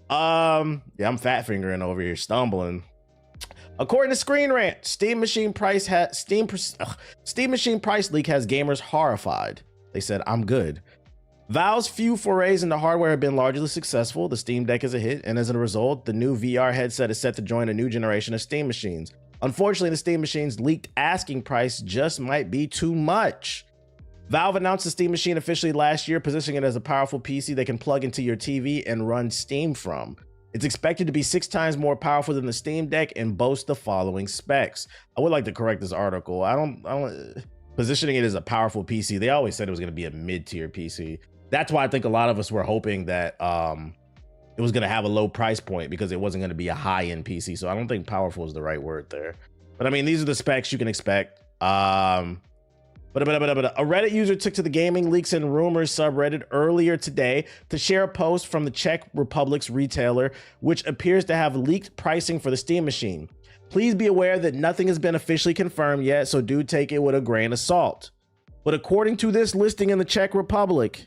Yeah, I'm fat fingering over here, stumbling. According to Screen Rant, Steam Machine price leak has gamers horrified. They said, "I'm good." Valve's few forays into hardware have been largely successful. The Steam Deck is a hit, and as a result, the new VR headset is set to join a new generation of Steam machines. Unfortunately, the Steam Machine's leaked asking price just might be too much. Valve announced the Steam Machine officially last year, positioning it as a powerful PC they can plug into your TV and run Steam from. It's expected to be 6 times more powerful than the Steam Deck and boast the following specs. I would like to correct this article. I don't positioning it as a powerful PC. They always said it was going to be a mid-tier PC. That's why I think a lot of us were hoping that it was going to have a low price point because it wasn't going to be a high-end PC. So I don't think powerful is the right word there. But I mean, these are the specs you can expect. But a Reddit user took to the Gaming Leaks and Rumors subreddit earlier today to share a post from the Czech Republic's retailer, which appears to have leaked pricing for the Steam Machine. Please be aware that nothing has been officially confirmed yet, so do take it with a grain of salt. But according to this listing in the Czech Republic,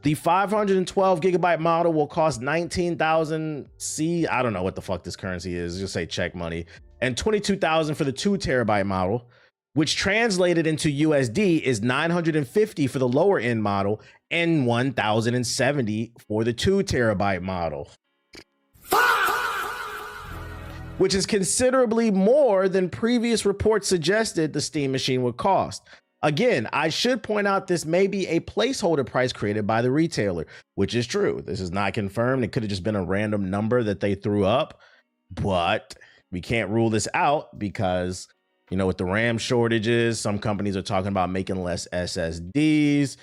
the 512 gigabyte model will cost 19,000 C. I don't know what the fuck this currency is. Just say Czech money. And 22,000 for the 2 terabyte model, which translated into USD is 950 for the lower end model and 1,070 for the 2 terabyte model. Which is considerably more than previous reports suggested the Steam Machine would cost. Again, I should point out this may be a placeholder price created by the retailer, which is true. This is not confirmed. It could have just been a random number that they threw up, but we can't rule this out because, you know, with the RAM shortages, some companies are talking about making less SSDs.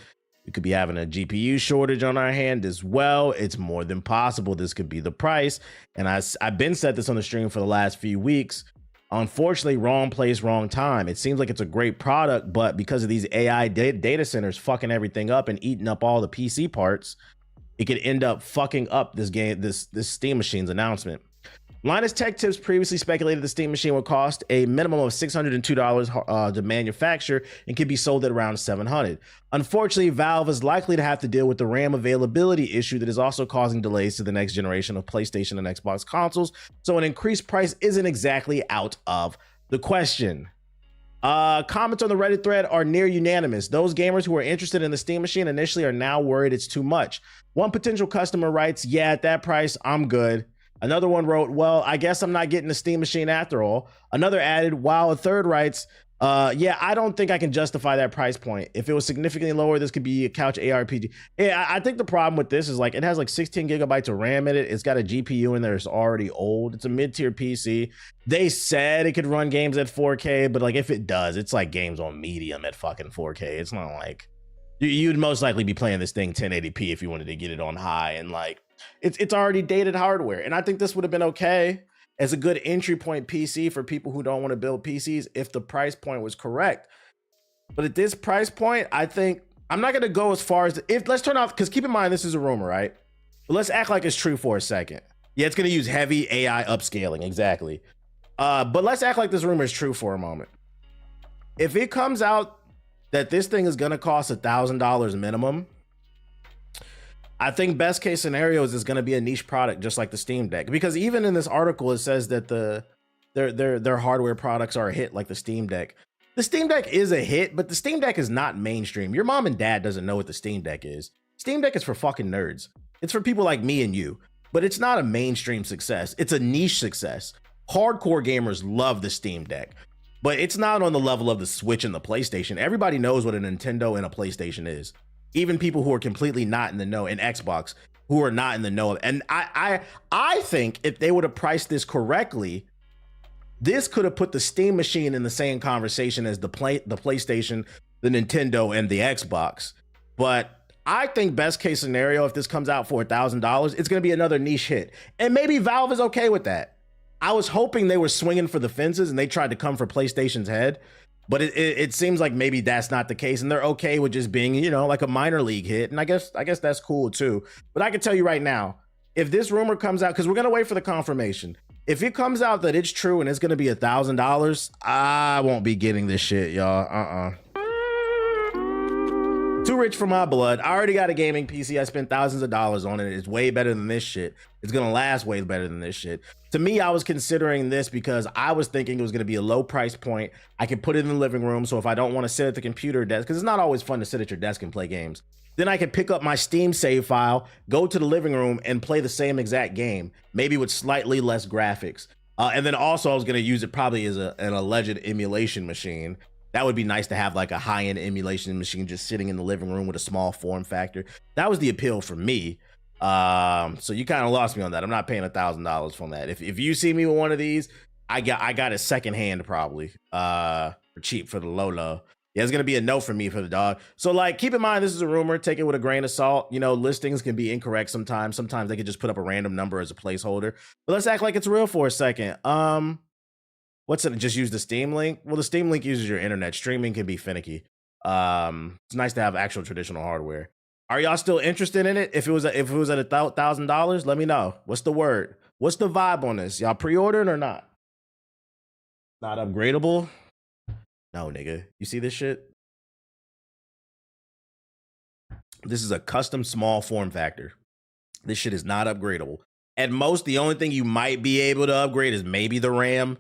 We could be having a GPU shortage on our hand as well. It's more than possible this could be the price. And I've been said this on the stream for the last few weeks. Unfortunately, wrong place, wrong time. It seems like it's a great product, but because of these AI data centers fucking everything up and eating up all the PC parts, it could end up fucking up this Steam Machine's announcement. Linus Tech Tips previously speculated the Steam Machine would cost a minimum of $602 to manufacture and could be sold at around $700. Unfortunately, Valve is likely to have to deal with the RAM availability issue that is also causing delays to the next generation of PlayStation and Xbox consoles, so an increased price isn't exactly out of the question. Comments on the Reddit thread are near unanimous. Those gamers who are interested in the Steam Machine initially are now worried it's too much. One potential customer writes, "Yeah, at that price, I'm good." Another one wrote, "Well, I guess I'm not getting the Steam Machine after all." Another added, while a third writes, "Yeah, I don't think I can justify that price point. If it was significantly lower, this could be a couch ARPG." Yeah, I think the problem with this is like it has like 16 gigabytes of RAM in it. It's got a GPU in there. It's already old. It's a mid-tier PC. They said it could run games at 4K, but like if it does, it's like games on medium at fucking 4K. It's not like you'd most likely be playing this thing 1080p if you wanted to get it on high, and like it's already dated hardware. And I think this would have been okay as a good entry point PC for people who don't want to build PCs if the price point was correct. But at this price point, I think I'm not going to go as far as let's turn off, because keep in mind, this is a rumor, right? But let's act like it's true for a second. Yeah, it's going to use heavy AI upscaling. Exactly. But let's act like this rumor is true for a moment. If it comes out that this thing is going to cost $1,000 minimum, I think best case scenario is it's going to be a niche product just like the Steam Deck, because even in this article it says that their hardware products are a hit like the Steam Deck. The Steam Deck is a hit, but the Steam Deck is not mainstream. Your mom and dad doesn't know what the Steam Deck is. Steam Deck is for fucking nerds. It's for people like me and you, but it's not a mainstream success. It's a niche success. Hardcore gamers love the Steam Deck, but it's not on the level of the Switch and the PlayStation. Everybody knows what a Nintendo and a PlayStation is. Even people who are completely not in the know, and Xbox who are not in the know. And I think if they would have priced this correctly, this could have put the Steam Machine in the same conversation as the PlayStation, the Nintendo, and the Xbox. But I think best case scenario, if this comes out for $1,000, it's going to be another niche hit. And maybe Valve is okay with that. I was hoping they were swinging for the fences and they tried to come for PlayStation's head. But it seems like maybe that's not the case, and they're okay with just being, you know, like a minor league hit. And I guess that's cool too. But I can tell you right now, if this rumor comes out, because we're gonna wait for the confirmation. If it comes out that it's true and it's gonna be $1,000, I won't be getting this shit, y'all. Too rich for my blood. I already got a gaming PC. I spent thousands of dollars on it. It's way better than this shit. It's gonna last way better than this shit. To me, I was considering this because I was thinking it was gonna be a low price point. I could put it in the living room, so if I don't want to sit at the computer desk, because it's not always fun to sit at your desk and play games, then I could pick up my Steam save file, go to the living room, and play the same exact game, maybe with slightly less graphics. And then also I was gonna use it probably as an alleged emulation machine. That would be nice to have like a high-end emulation machine just sitting in the living room with a small form factor. That was the appeal for me. So you kind of lost me on that. I'm not paying $1,000 for that. If you see me with one of these, I got it secondhand probably for cheap for the low. Yeah, it's gonna be a no for me for the dog. So like, keep in mind this is a rumor. Take it with a grain of salt. You know, listings can be incorrect sometimes. Sometimes they could just put up a random number as a placeholder. But let's act like it's real for a second. What's it? Just use the Steam link. Well, the Steam link uses your internet. Streaming can be finicky. It's nice to have actual traditional hardware. Are y'all still interested in it? If it was at $1,000, let me know. What's the word? What's the vibe on this? Y'all pre-ordered or not? Not upgradable? No, nigga. You see this shit? This is a custom small form factor. This shit is not upgradable. At most, the only thing you might be able to upgrade is maybe the RAM.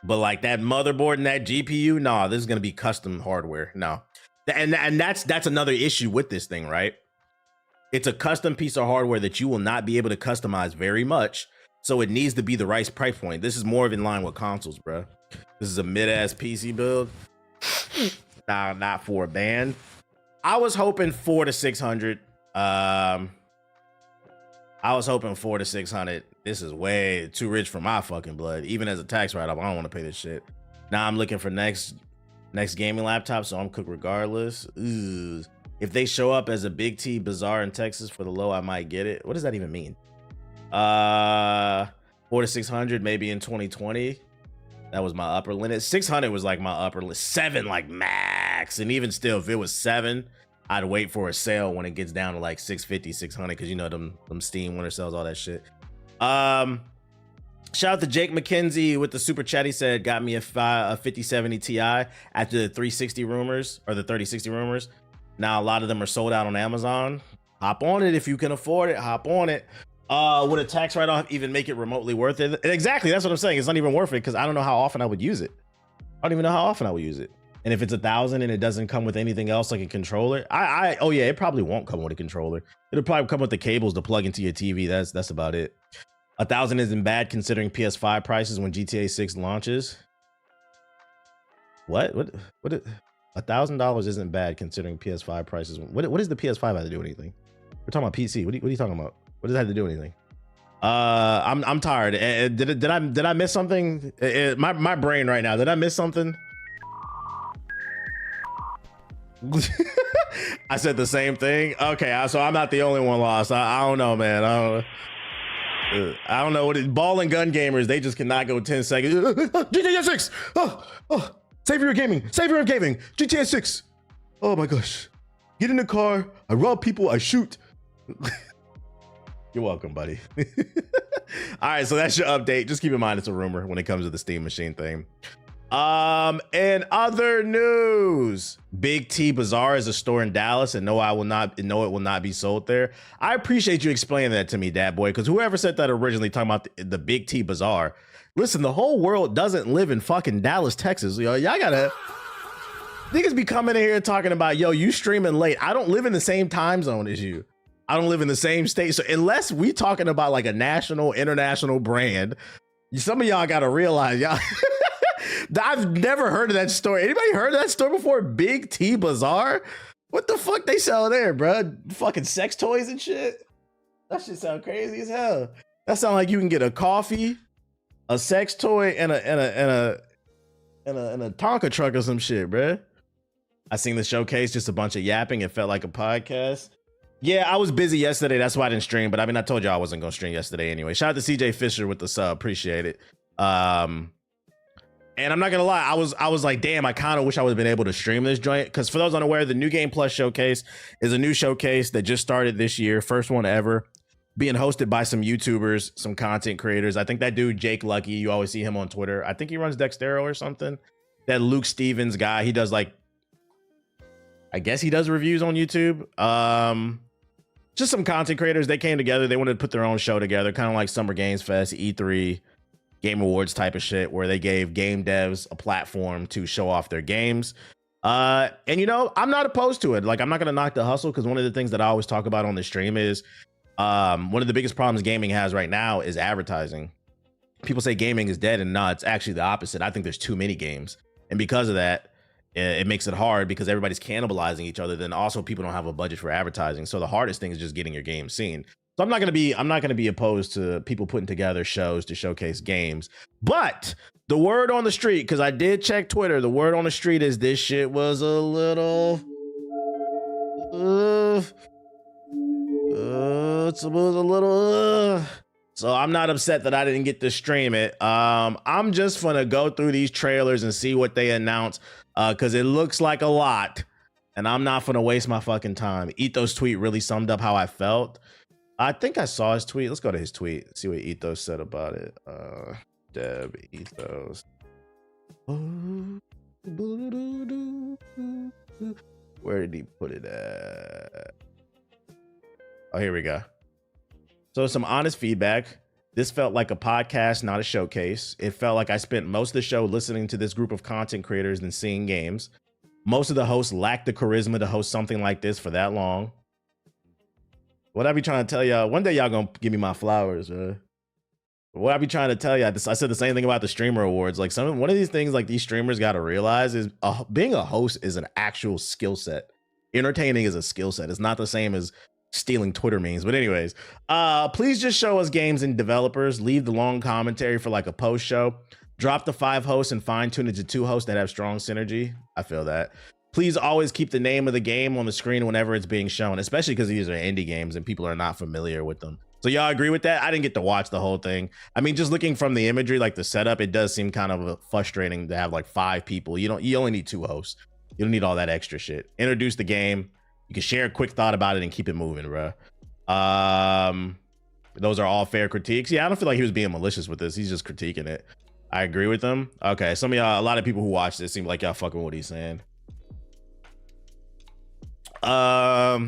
But like that motherboard and that GPU, nah, this is gonna be custom hardware. No, and that's another issue with this thing, right? It's a custom piece of hardware that you will not be able to customize very much, so it needs to be the right price point. This is more of in line with consoles, bro. This is a mid-ass PC build. Nah, not for a band. I was hoping 400 to 600. I was hoping 400 to 600. This is way too rich for my fucking blood. Even as a tax write-off, I don't want to pay this shit. Now I'm looking for next gaming laptop, so I'm cooked regardless. Ooh. If they show up as a Big T Bazaar in Texas for the low, I might get it. What does that even mean? 400 to 600 maybe in 2020. That was my upper limit. 600 was like my upper limit. 7 like max. And even still, if it was 7, I'd wait for a sale when it gets down to like 650, 600, because you know them Steam winter sales, all that shit. Shout out to Jake McKenzie with the super chat. He said, got me a 5070 Ti after the 360 rumors or the 3060 rumors. Now a lot of them are sold out on Amazon. Hop on it if you can afford it. Hop on it. Would a tax write-off even make it remotely worth it? Exactly, that's what I'm saying. It's not even worth it because I don't know how often I would use it. I don't even know how often I would use it. And if it's $1,000 and it doesn't come with anything else like a controller, oh yeah, it probably won't come with a controller. It'll probably come with the cables to plug into your TV. That's about it. $1,000 isn't bad considering PS5 prices when GTA 6 launches. What? $1,000 isn't bad considering PS5 prices. What does the PS5 have to do with anything? We're talking about PC. What are you talking about? What does that have to do with anything? I'm tired. Did I miss something? My brain right now. Did I miss something? I said the same thing. Okay, so I'm not the only one lost. I don't know, man. I don't know what it, ball and gun gamers. They just cannot go 10 seconds. GTA 6. Savior of gaming. Savior of gaming. GTA 6. Oh my gosh. Get in the car. I rob people. I shoot. You're welcome, buddy. All right, so that's your update. Just keep in mind it's a rumor when it comes to the Steam Machine thing. And other news, Big T Bazaar is a store in Dallas, and no, it will not be sold there. I appreciate you explaining that to me, Dad Boy, because whoever said that originally talking about the Big T Bazaar. Listen, the whole world doesn't live in fucking Dallas, Texas. Y'all gotta. Niggas be coming in here talking about, yo, you streaming late. I don't live in the same time zone as you. I don't live in the same state. So unless we talking about like a national, international brand, some of y'all gotta realize, y'all. I've never heard of that store. Anybody heard of that store before? Big T Bazaar? What the fuck they sell there, bro? Fucking sex toys and shit? That shit sound crazy as hell. That sound like you can get a coffee, a sex toy, and a Tonka truck or some shit, bro. I seen the showcase, just a bunch of yapping. It felt like a podcast. Yeah, I was busy yesterday. That's why I didn't stream. But I mean, I told you I wasn't gonna stream yesterday anyway. Shout out to CJ Fisher with the sub. Appreciate it. And I'm not gonna lie, I was like, damn, I kind of wish I would have been able to stream this joint. Because for those unaware, the New Game Plus showcase is a new showcase that just started this year, first one ever, being hosted by some YouTubers, some content creators. I think that dude Jake Lucky, you always see him on Twitter. I think he runs Dextero or something. That Luke Stevens guy, he does like I guess he does reviews on YouTube. Just some content creators. They came together. They wanted to put their own show together, kind of like Summer Games Fest, E3, Game Awards type of shit, where they gave game devs a platform to show off their games. And you know, I'm not opposed to it. Like, I'm not gonna knock the hustle, because one of the things that I always talk about on the stream is one of the biggest problems gaming has right now is advertising. People say gaming is dead, and no, it's actually the opposite. I think there's too many games, and because of that, it makes it hard because everybody's cannibalizing each other. Then also people don't have a budget for advertising. So the hardest thing is just getting your game seen. So I'm not gonna be opposed to people putting together shows to showcase games. But the word on the street, because I did check Twitter, the word on the street is this shit was a little so I'm not upset that I didn't get to stream it. I'm just gonna go through these trailers and see what they announce, because it looks like a lot, and I'm not gonna waste my fucking time. Ethos tweet really summed up how I felt. I think I saw his tweet. Let's go to his tweet, see what Ethos said about it. Deb Ethos. Where did he put it at? Oh, here we go. So some honest feedback. This felt like a podcast, not a showcase. It felt like I spent most of the show listening to this group of content creators than seeing games. Most of the hosts lacked the charisma to host something like this for that long. What I be trying to tell y'all, one day y'all gonna give me my flowers, what I be trying to tell you, I said the same thing about the streamer awards. Like one of these things, like these streamers got to realize is being a host is an actual skill set. Entertaining is a skill set. It's not the same as stealing Twitter memes. But anyways, please just show us games and developers. Leave the long commentary for like a post show. Drop the 5 hosts and fine tune it to 2 hosts that have strong synergy. I feel that. Please always keep the name of the game on the screen whenever it's being shown, especially because these are indie games and people are not familiar with them. So y'all agree with that? I didn't get to watch the whole thing. I mean, just looking from the imagery, like the setup, it does seem kind of frustrating to have like 5 people. You only need 2 hosts. You don't need all that extra shit. Introduce the game. You can share a quick thought about it and keep it moving, bro. Those are all fair critiques. Yeah, I don't feel like he was being malicious with this. He's just critiquing it. I agree with him. Okay, some of y'all, a lot of people who watch this seem like y'all fucking with what he's saying. All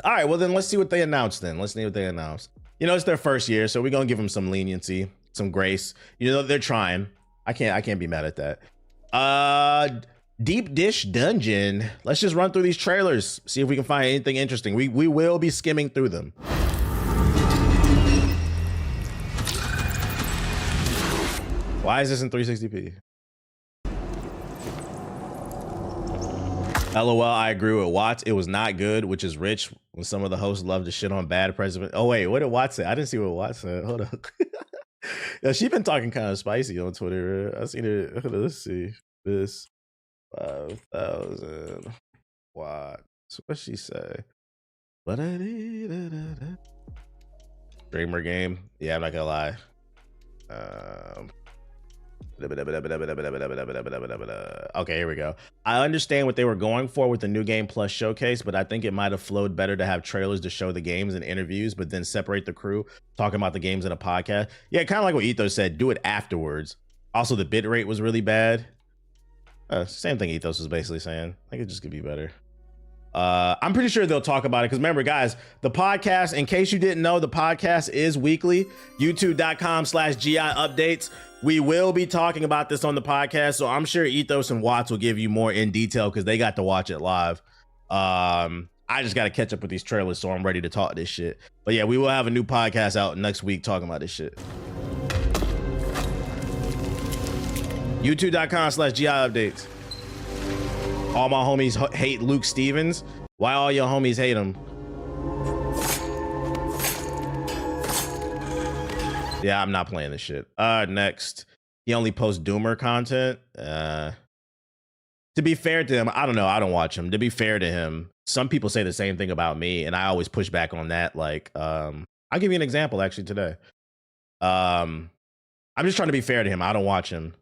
right, well then let's see what they announced then. Let's see what they announced. You know, it's their first year, so we're gonna give them some leniency, some grace. You know, they're trying. I can't be mad at that. Deep Dish Dungeon. Let's just run through these trailers, see if we can find anything interesting. We will be skimming through them. Why is this in 360p? LOL, I agree with Watts. It was not good, which is rich when some of the hosts love to shit on bad president. Oh, wait, what did Watts say? I didn't see what Watts said. Hold up. Yeah, she's been talking kind of spicy on Twitter. I seen it. Let's see. This 5,000 watts. What'd she say? Streamer game. Yeah, I'm not gonna lie. Okay, here we go. I understand what they were going for with the new game plus showcase, but I think it might have flowed better to have trailers to show the games and interviews, but then separate the crew talking about the games in a podcast. Yeah, kind of like what Ethos said, do it afterwards. Also, the bit rate was really bad. Same thing Ethos was basically saying. I think it just could be better. I'm pretty sure they'll talk about it, because remember, guys, the podcast, in case you didn't know, the podcast is weekly. youtube.com/GI updates. We will be talking about this on the podcast, so I'm sure Ethos and Watts will give you more in detail because they got to watch it live. I just got to catch up with these trailers, so I'm ready to talk this shit. But yeah, we will have a new podcast out next week talking about this shit. youtube.com/GI updates. All my homies hate Luke Stevens. Why all your homies hate him? Yeah, I'm not playing this shit. Next. He only posts Doomer content. To be fair to him, I don't know. I don't watch him. To be fair to him, some people say the same thing about me, and I always push back on that. Like, I'll give you an example actually today. I'm just trying to be fair to him. I don't watch him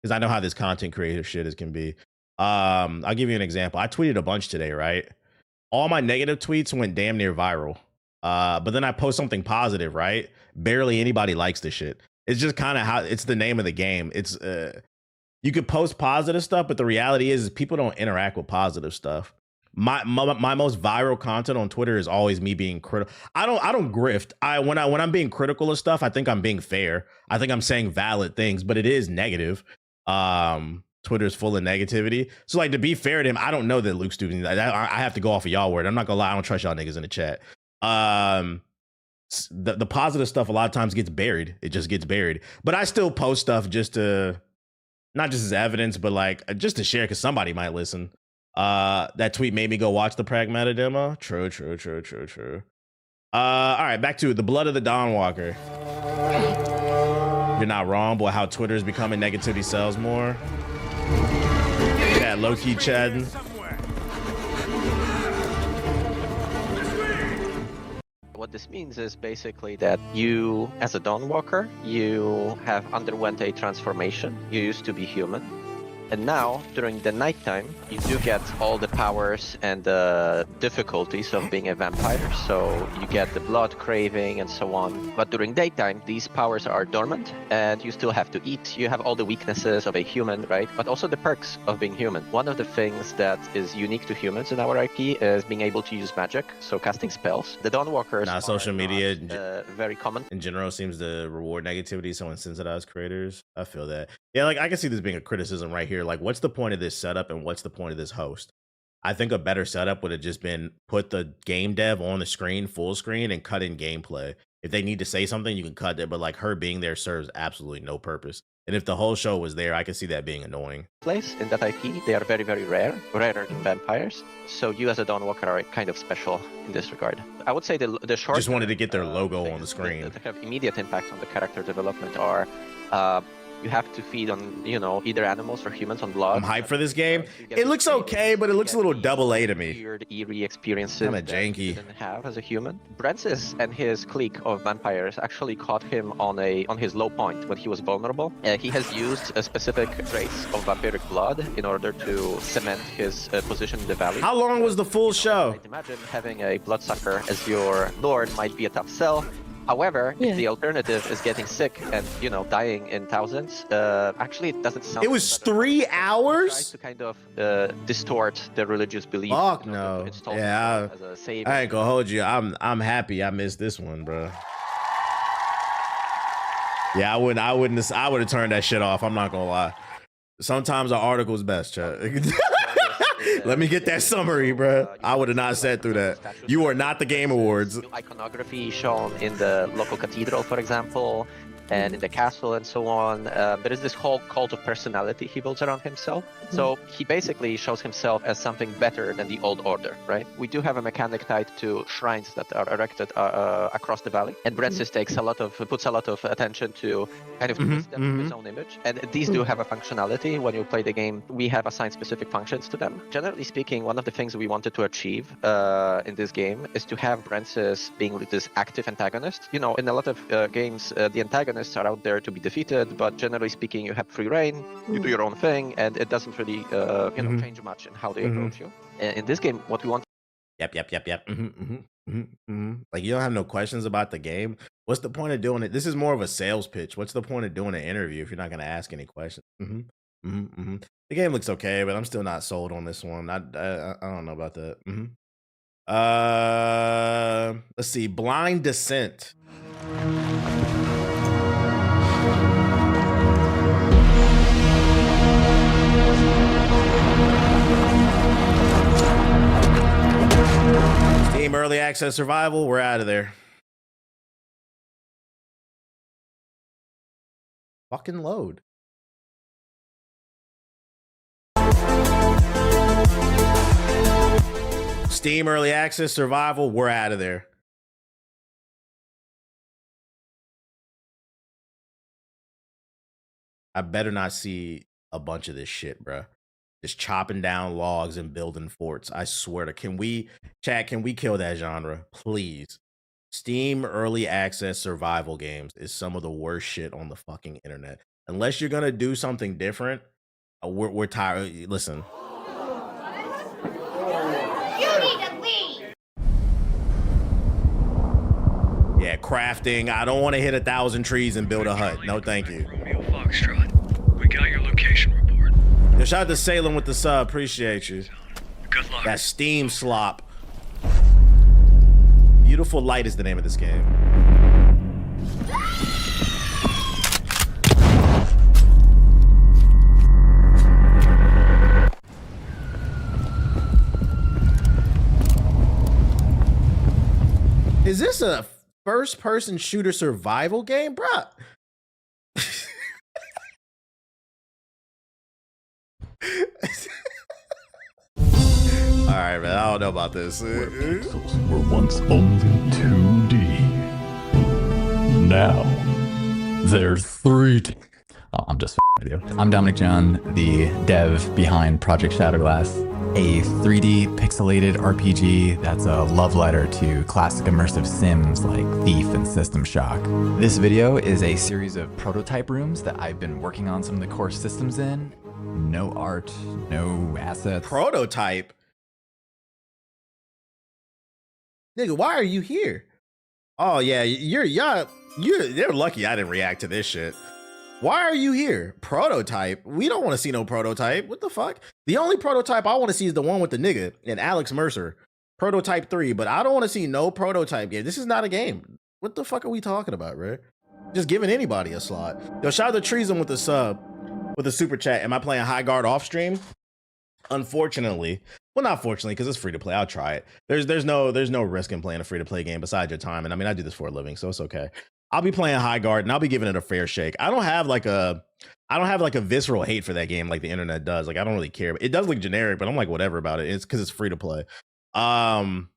because I know how this content creator shit is can be. I'll give you an example. I tweeted a bunch today, right? All my negative tweets went damn near viral. But then I post something positive, right? Barely anybody likes this shit. It's just kind of how it's the name of the game. It's you could post positive stuff, but the reality is people don't interact with positive stuff. my most viral content on Twitter is always me being critical. I don't grift. When I'm being critical of stuff, I think I'm being fair. I think I'm saying valid things, but it is negative. Twitter's full of negativity. So like, to be fair to him, I don't know that Luke's doing that. I have to go off of y'all word. I'm not gonna lie, I don't trust y'all niggas in the chat. The positive stuff a lot of times gets buried. It just gets buried. But I still post stuff just to, not just as evidence, but like just to share because somebody might listen. That tweet made me go watch the Pragmata demo. True. All right, back to it. The Blood of the Dawnwalker. You're not wrong, boy. How Twitter is becoming negativity sells more. Yeah, low-key chatting. What this means is basically that you, as a Dawnwalker, you have underwent a transformation. You used to be human. And now, during the nighttime, you do get all the powers and the difficulties of being a vampire. So you get the blood craving and so on. But during daytime, these powers are dormant and you still have to eat. You have all the weaknesses of a human, right? But also the perks of being human. One of the things that is unique to humans in our IP is being able to use magic, so casting spells. The Dawnwalkers are social media very common. In general seems to reward negativity, so incentivize creators. I feel that. Yeah, like I can see this being a criticism right here. Like, what's the point of this setup and what's the point of this host? I think a better setup would have just been put the game dev on the screen, full screen, and cut in gameplay. If they need to say something, you can cut it, but like her being there serves absolutely no purpose. And if the whole show was there, I could see that being annoying. Place in that IP, they are very, very rare, rarer than vampires. So you as a Dawnwalker are kind of special in this regard. I would say the short... Just wanted to get their logo on the screen. The kind of immediate impact on the character development are... you have to feed on, either animals or humans on blood. I'm hyped for this game. It looks okay, but it looks a little double A to me. Weird, eerie experiences kind of janky. He didn't have as a human. Brentsis and his clique of vampires actually caught him on his low point when he was vulnerable. He has used a specific trace of vampiric blood in order to cement his position in the valley. How long was the full show? I'd imagine having a bloodsucker as your lord might be a tough sell. However, if the alternative is getting sick and, dying in thousands, actually it doesn't sound... It was 3 hours? To kind of distort the religious belief. Fuck no. Yeah, as a savior. I ain't gonna hold you. I'm happy I missed this one, bro. Yeah, I would have turned that shit off. I'm not gonna lie. Sometimes an article's best, chat. Let me get that summary, bro. I would have not sat through that. You are not the Game Awards. Iconography shown in the local cathedral, for example, and in the castle and so on. There is this whole cult of personality he builds around himself. So he basically shows himself as something better than the old order, right? We do have a mechanic tied to shrines that are erected across the valley. And Brentsis puts a lot of attention to kind of twist them to his own image. And these do have a functionality. When you play the game, we have assigned specific functions to them. Generally speaking, one of the things we wanted to achieve in this game is to have Brentsis being this active antagonist. In a lot of games, the antagonists are out there to be defeated, but generally speaking, you have free reign, you do your own thing, and it doesn't really change much in how they approach you. In this game, what we want... Yep. Like, you don't have no questions about the game. What's the point of doing it? This is more of a sales pitch. What's the point of doing an interview if you're not going to ask any questions? The game looks okay, but I'm still not sold on this one. I don't know about that. Let's see. Blind Descent. Steam Early Access Survival, we're out of there. Fucking load. Steam Early Access Survival, we're out of there. I better not see a bunch of this shit, bruh. Just chopping down logs and building forts. I swear to, can we kill that genre, please? Steam Early Access Survival games is some of the worst shit on the fucking internet. Unless you're gonna do something different, we're tired. Listen. You need to leave. Yeah, crafting. I don't want to hit 1,000 trees and build a hut. No, thank you. Romeo Foxtrot, we got your location report. Yo, shout out to Salem with the sub. Appreciate you. The Good luck. That Steam slop. Beautiful Light is the name of this game. Is this a first-person shooter survival game, bruh? All right, man. I don't know about this. Where pixels were once only 2D. Now they're 3D. Oh, I'm just with you. I'm Dominic John, the dev behind Project Shatterglass, a 3D pixelated RPG that's a love letter to classic immersive sims like Thief and System Shock. This video is a series of prototype rooms that I've been working on some of the core systems in. No art, no assets. Prototype? Nigga, why are you here? Oh yeah, they're lucky I didn't react to this shit. Why are you here? Prototype? We don't want to see no prototype. What the fuck? The only prototype I want to see is the one with the nigga and Alex Mercer. Prototype 3, but I don't want to see no prototype game. This is not a game. What the fuck are we talking about, right? Just giving anybody a slot. Yo, shout out to Treason with the sub, with the super chat. Am I playing High Guard off stream? Unfortunately. Well, not fortunately, because it's free to play. I'll try it. There's no risk in playing a free to play game besides your time. And I mean, I do this for a living, so it's okay. I'll be playing High Guard and I'll be giving it a fair shake. I don't have like a visceral hate for that game like the internet does. Like I don't really care. It does look generic, but I'm like whatever about it. It's because it's free to play. And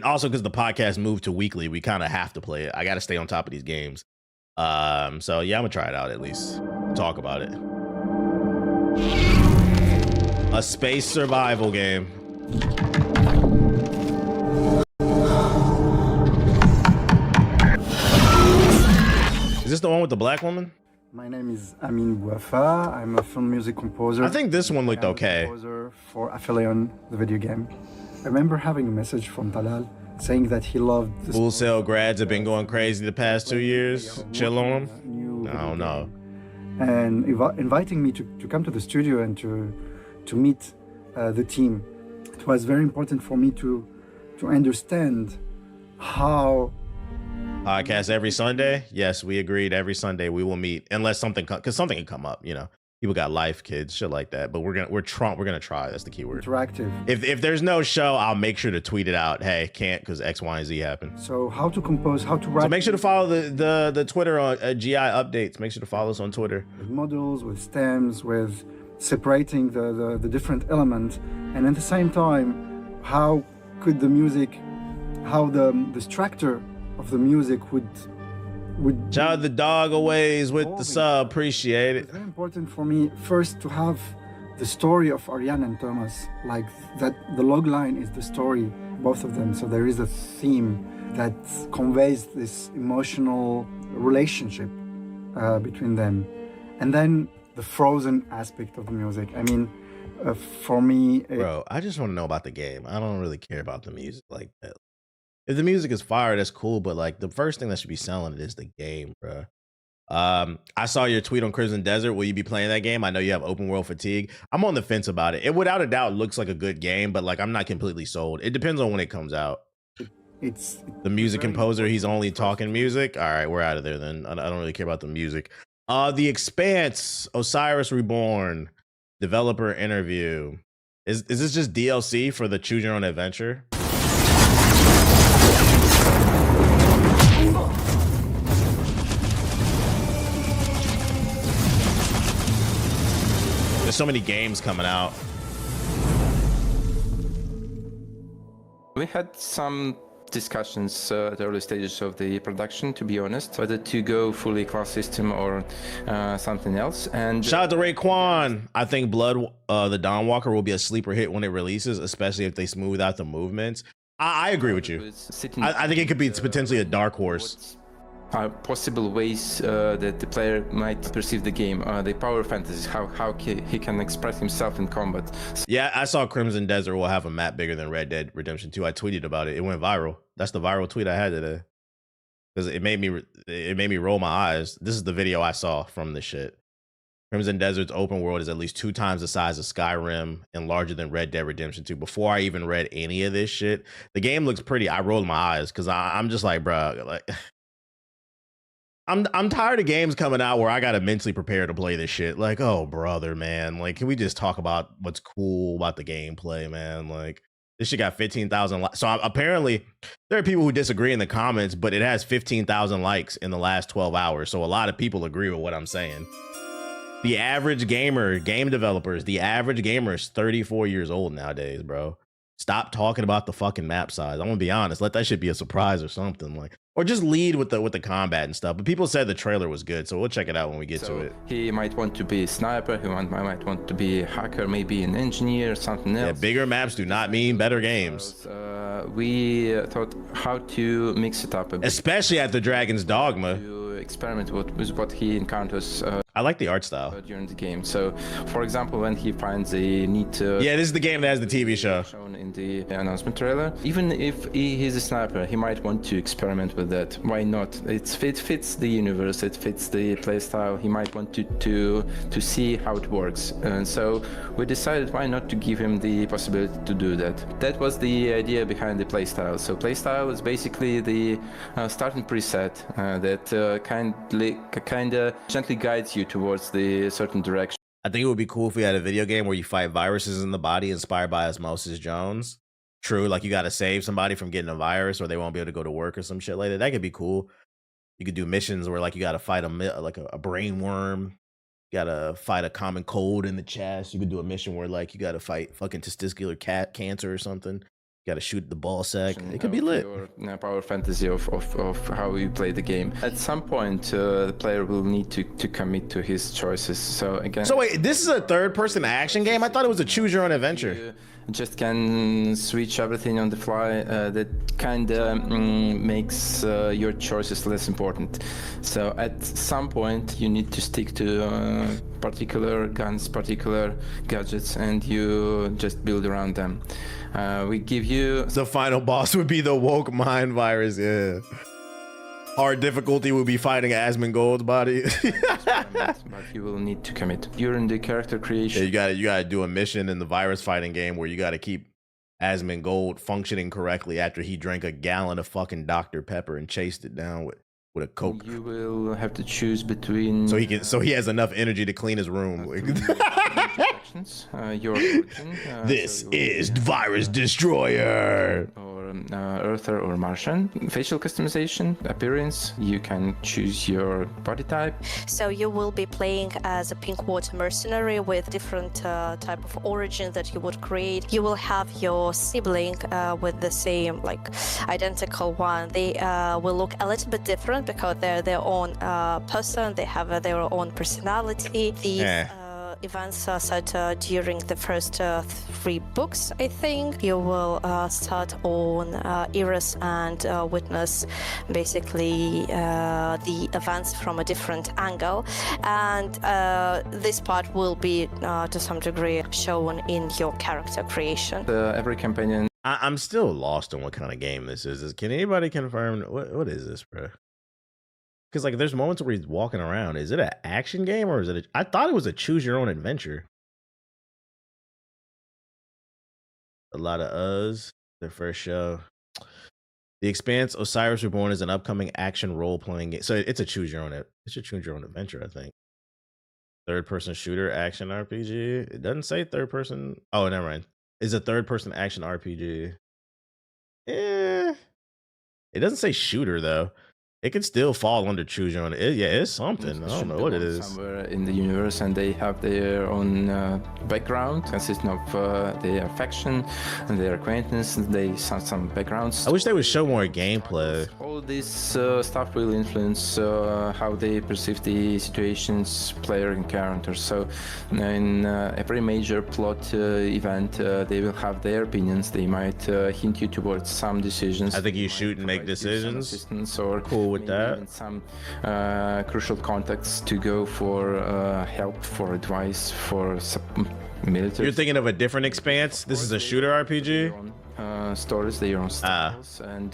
also because the podcast moved to weekly, we kind of have to play it. I got to stay on top of these games. So yeah, I'm gonna try it out at least. Talk about it. A space survival game. Is this the one with the black woman? My name is Amin Bouafa. I'm a film music composer. I think this one looked I'm a okay. Composer for Aphelion, the video game. I remember having a message from Talal saying that he loved. Full Sail grads have been going crazy the past 2 years. Chill on them. I don't know. And inviting me to come to the studio and to meet the team. It was very important for me to understand how. Podcast every Sunday. Yes, we agreed. Every Sunday we will meet, unless something because something can come up. You know, people got life, kids, shit like that. But we're gonna try. That's the key word. Interactive. If there's no show, I'll make sure to tweet it out. Hey, can't because X, Y, and Z happened. So how to compose, how to write. So make sure to follow the Twitter on GI updates. Make sure to follow us on Twitter. With models, with stems, with separating the different elements, and at the same time, how could the music, how the structure of the music would shout out the dog always with the sub, appreciate it. It's very important for me first to have the story of Ariane and Thomas, like that the log line is the story, both of them, so there is a theme that conveys this emotional relationship between them. And then the frozen aspect of the music. I mean, for me, bro, I just want to know about the game. I don't really care about the music like that. If the music is fire, that's cool. But like the first thing that should be selling it is the game, bro. I saw your tweet on Crimson Desert. Will you be playing that game? I know you have open world fatigue. I'm on the fence about it. It without a doubt looks like a good game, but like I'm not completely sold. It depends on when it comes out. It's the music composer. He's only talking music. All right, we're out of there then. I don't really care about the music. The Expanse, Osiris Reborn, developer interview. Is this just DLC for the Choose Your Own Adventure? There's so many games coming out. We had some discussions at the early stages of the production, to be honest, whether to go fully class system or something else. And shout out to Raekwon. I think Blood, the Dawnwalker, will be a sleeper hit when it releases, especially if they smooth out the movements. I agree with you. I think it could be potentially a dark horse. Possible ways that the player might perceive the game, the power fantasies, how he can express himself in combat. Yeah, I saw Crimson Desert will have a map bigger than Red Dead Redemption 2. I tweeted about it. It went viral. That's the viral tweet I had today because it made me roll my eyes. This is the video I saw from this shit. Crimson Desert's open world is at least 2 times the size of Skyrim and larger than Red Dead Redemption 2. Before I even read any of this shit, the game looks pretty. I rolled my eyes because I'm just like, bro, like, I'm tired of games coming out where I gotta mentally prepare to play this shit. Like, oh brother, man, like, can we just talk about what's cool about the gameplay, man? Like, this shit got 15,000 likes. So apparently, there are people who disagree in the comments, but it has 15,000 likes in the last 12 hours. So a lot of people agree with what I'm saying. The average gamer, game developers, the average gamer is 34 years old nowadays, bro. Stop talking about the fucking map size. I'm gonna be honest. Let that shit be a surprise or something, like, or just lead with the combat and stuff. But people said the trailer was good, so we'll check it out when we get to it. He might want to be a sniper. He might want to be a hacker, maybe an engineer, something else. Yeah, bigger maps do not mean better games. We thought how to mix it up a bit. Especially after Dragon's Dogma. To experiment with what he encounters. I like the art style during the game. So, for example, when he finds a neat yeah, this is the game that has the TV show shown in the announcement trailer. Even if he's a sniper, he might want to experiment with that. Why not? It fits the universe. It fits the playstyle. He might want to see how it works. And so we decided why not to give him the possibility to do that. That was the idea behind the playstyle. So playstyle is basically the starting preset that kind of gently guides you towards the certain direction. I think it would be cool if we had a video game where you fight viruses in the body inspired by Osmosis Jones. True, like you got to save somebody from getting a virus or they won't be able to go to work or some shit like that. That could be cool. You could do missions where like you got to fight a brain worm. You got to fight a common cold in the chest. You could do a mission where like you got to fight fucking testicular cancer or something. You got to shoot the ball sack. It could be lit. Your power fantasy of how you play the game. At some point, the player will need to commit to his choices. So again. So wait, this is a third-person action game? I thought it was a choose-your-own-adventure. You just can switch everything on the fly. That kind of makes your choices less important. So at some point, you need to stick to particular guns, particular gadgets, and you just build around them. We give you... The final boss would be the woke mind virus, yeah. Hard difficulty would be fighting Asmongold's body. But you will need to commit. During the character creation... Yeah, you gotta do a mission in the virus fighting game where you gotta keep Asmongold functioning correctly after he drank a gallon of fucking Dr. Pepper and chased it down with a Coke. You will have to choose between... So he has enough energy to clean his room. Your origin, this is Virus Destroyer. Or Earther or Martian. Facial customization, appearance. You can choose your body type. So you will be playing as a Pinkwater mercenary with different type of origin that you would create. You will have your sibling with the same, like, identical one. They will look a little bit different because they're their own person. They have their own personality. These events are set during the first 3 books, I think. You will start on Eris and witness basically the events from a different angle, and this part will be to some degree shown in your character creation. Every companion. I'm still lost on what kind of game this is. Can anybody confirm what is this, bro? Because like there's moments where he's walking around. Is it an action game or is it I thought it was a choose your own adventure. A lot of us. Their first show. The Expanse Osiris Reborn is an upcoming action role-playing game. So it's a choose your own adventure, I think. Third-person shooter action RPG. It doesn't say third-person. Oh, never mind. It's a third-person action RPG. It doesn't say shooter though. It could still fall under choose your own. It's something. I don't know what it is. Somewhere in the universe, and they have their own background, consisting of their faction and their acquaintance. They have some backgrounds. I wish they would show more gameplay. All this stuff will influence how they perceive the situations player encounters. So in every major plot event, they will have their opinions. They might hint you towards some decisions. I think you shoot and make decisions. Assistance or cool with that. Some crucial contacts to go for help, for advice, for military. You're thinking of a different Expanse? This is a shooter RPG? Stories, their own styles, and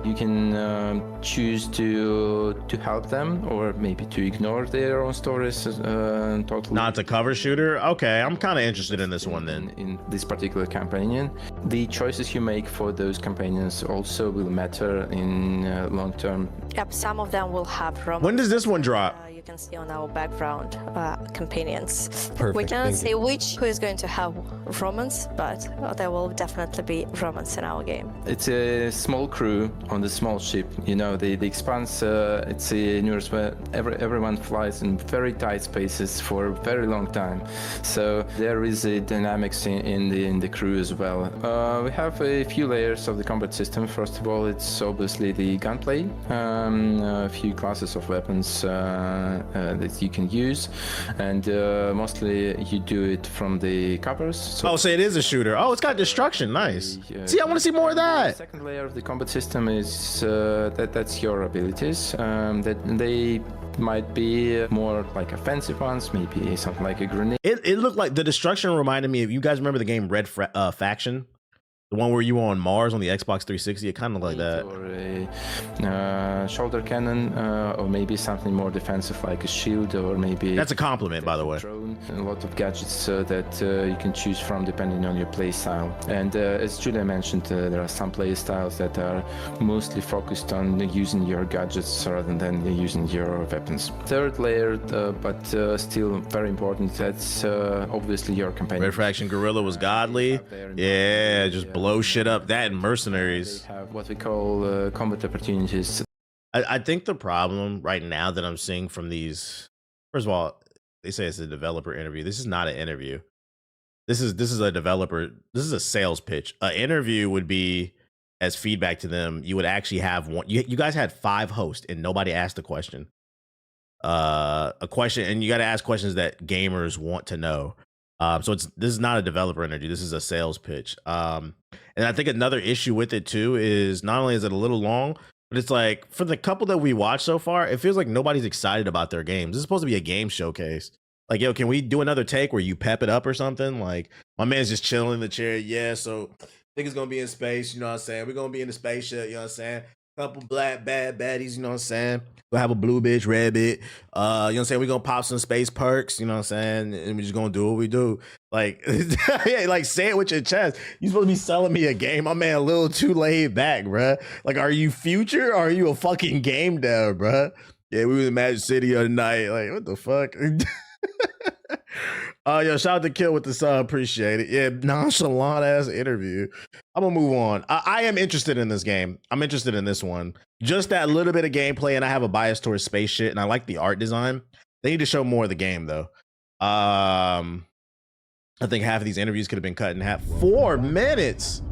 you can choose to help them or maybe to ignore their own stories totally. Not a cover shooter? Okay, I'm kind of interested in this one then. In this particular companion, the choices you make for those companions also will matter in long term. Yep, some of them will have romance. When does this one drop? You can see on our background companions. Perfect, We cannot thank say who is going to have romance, but there will definitely be romance in our game. It's a small crew on the small ship. You know, the Expanse, it's a universe where everyone flies in very tight spaces for a very long time. So there is a dynamics in the crew as well. We have a few layers of the combat system. First of all, it's obviously the gunplay, a few classes of weapons that you can use, and mostly you do it from the covers. So it is a shooter. Oh, it's got destruction. Nice. See, I want to see more of The that. second layer of the combat system is that's your abilities. That they might be more like offensive ones, maybe something like a grenade. It looked like the destruction reminded me of, you guys remember the game Red Faction? The one where you were on Mars on the Xbox 360, it kind of like that. Or a shoulder cannon, or maybe something more defensive like a shield, or maybe... That's a compliment, by the way. Drone. A lot of gadgets that you can choose from depending on your play style. And as Julia mentioned, there are some play styles that are mostly focused on using your gadgets rather than using your weapons. Third layer, but still very important, that's obviously your companion. Red Faction Guerrilla was godly. Yeah, just blow shit up. That and Mercenaries. They have what we call combat opportunities. I think the problem right now that I'm seeing from these, first of all, they say it's a developer interview. This is not an interview. This is a developer. This is a sales pitch. An interview would be as feedback to them. You would actually have one. You guys had 5 hosts and nobody asked a question. A question, and you got to ask questions that gamers want to know. So this is not a developer interview. This is a sales pitch. And I think another issue with it too is not only is it a little long, but it's like for the couple that we watched so far, it feels like nobody's excited about their games. This is supposed to be a game showcase. Like, yo, can we do another take where you pep it up or something? Like, my man's just chilling in the chair. Yeah, so I think it's gonna be in space. You know what I'm saying? We're gonna be in the spaceship. You know what I'm saying? Couple black bad baddies. You know what I'm saying? We'll have a blue bitch, red bitch. You know what I'm saying? We're gonna pop some space perks, you know what I'm saying? And we're just gonna do what we do. Like, yeah, like say it with your chest. You supposed to be selling me a game. My man a little too laid back, bruh. Like, are you Future or are you a fucking game dev, bruh? Yeah, we was in Magic City the other night. Like, what the fuck? Yo, shout out to Kill with the sub. Appreciate it. Yeah, nonchalant ass interview. I'm gonna move on. I am interested in this game. I'm interested in this one. Just that little bit of gameplay, and I have a bias towards space shit, and I like the art design. They need to show more of the game though. I think half of these interviews could have been cut in half. 4 minutes.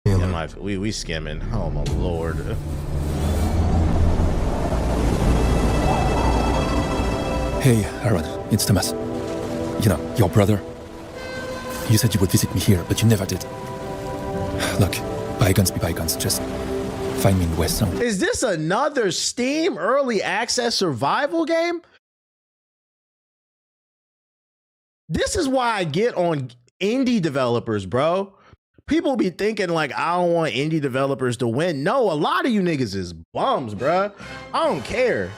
Yeah, we skimming. Oh my lord. Hey, Aaron, it's Thomas. You know, your brother. You said you would visit me here, but you never did. Look, bygones be bygones. Just find me in West Zone. Is this another Steam early access survival game? This is why I get on indie developers, bro. People be thinking like, I don't want indie developers to win. No, a lot of you niggas is bums, bro. I don't care.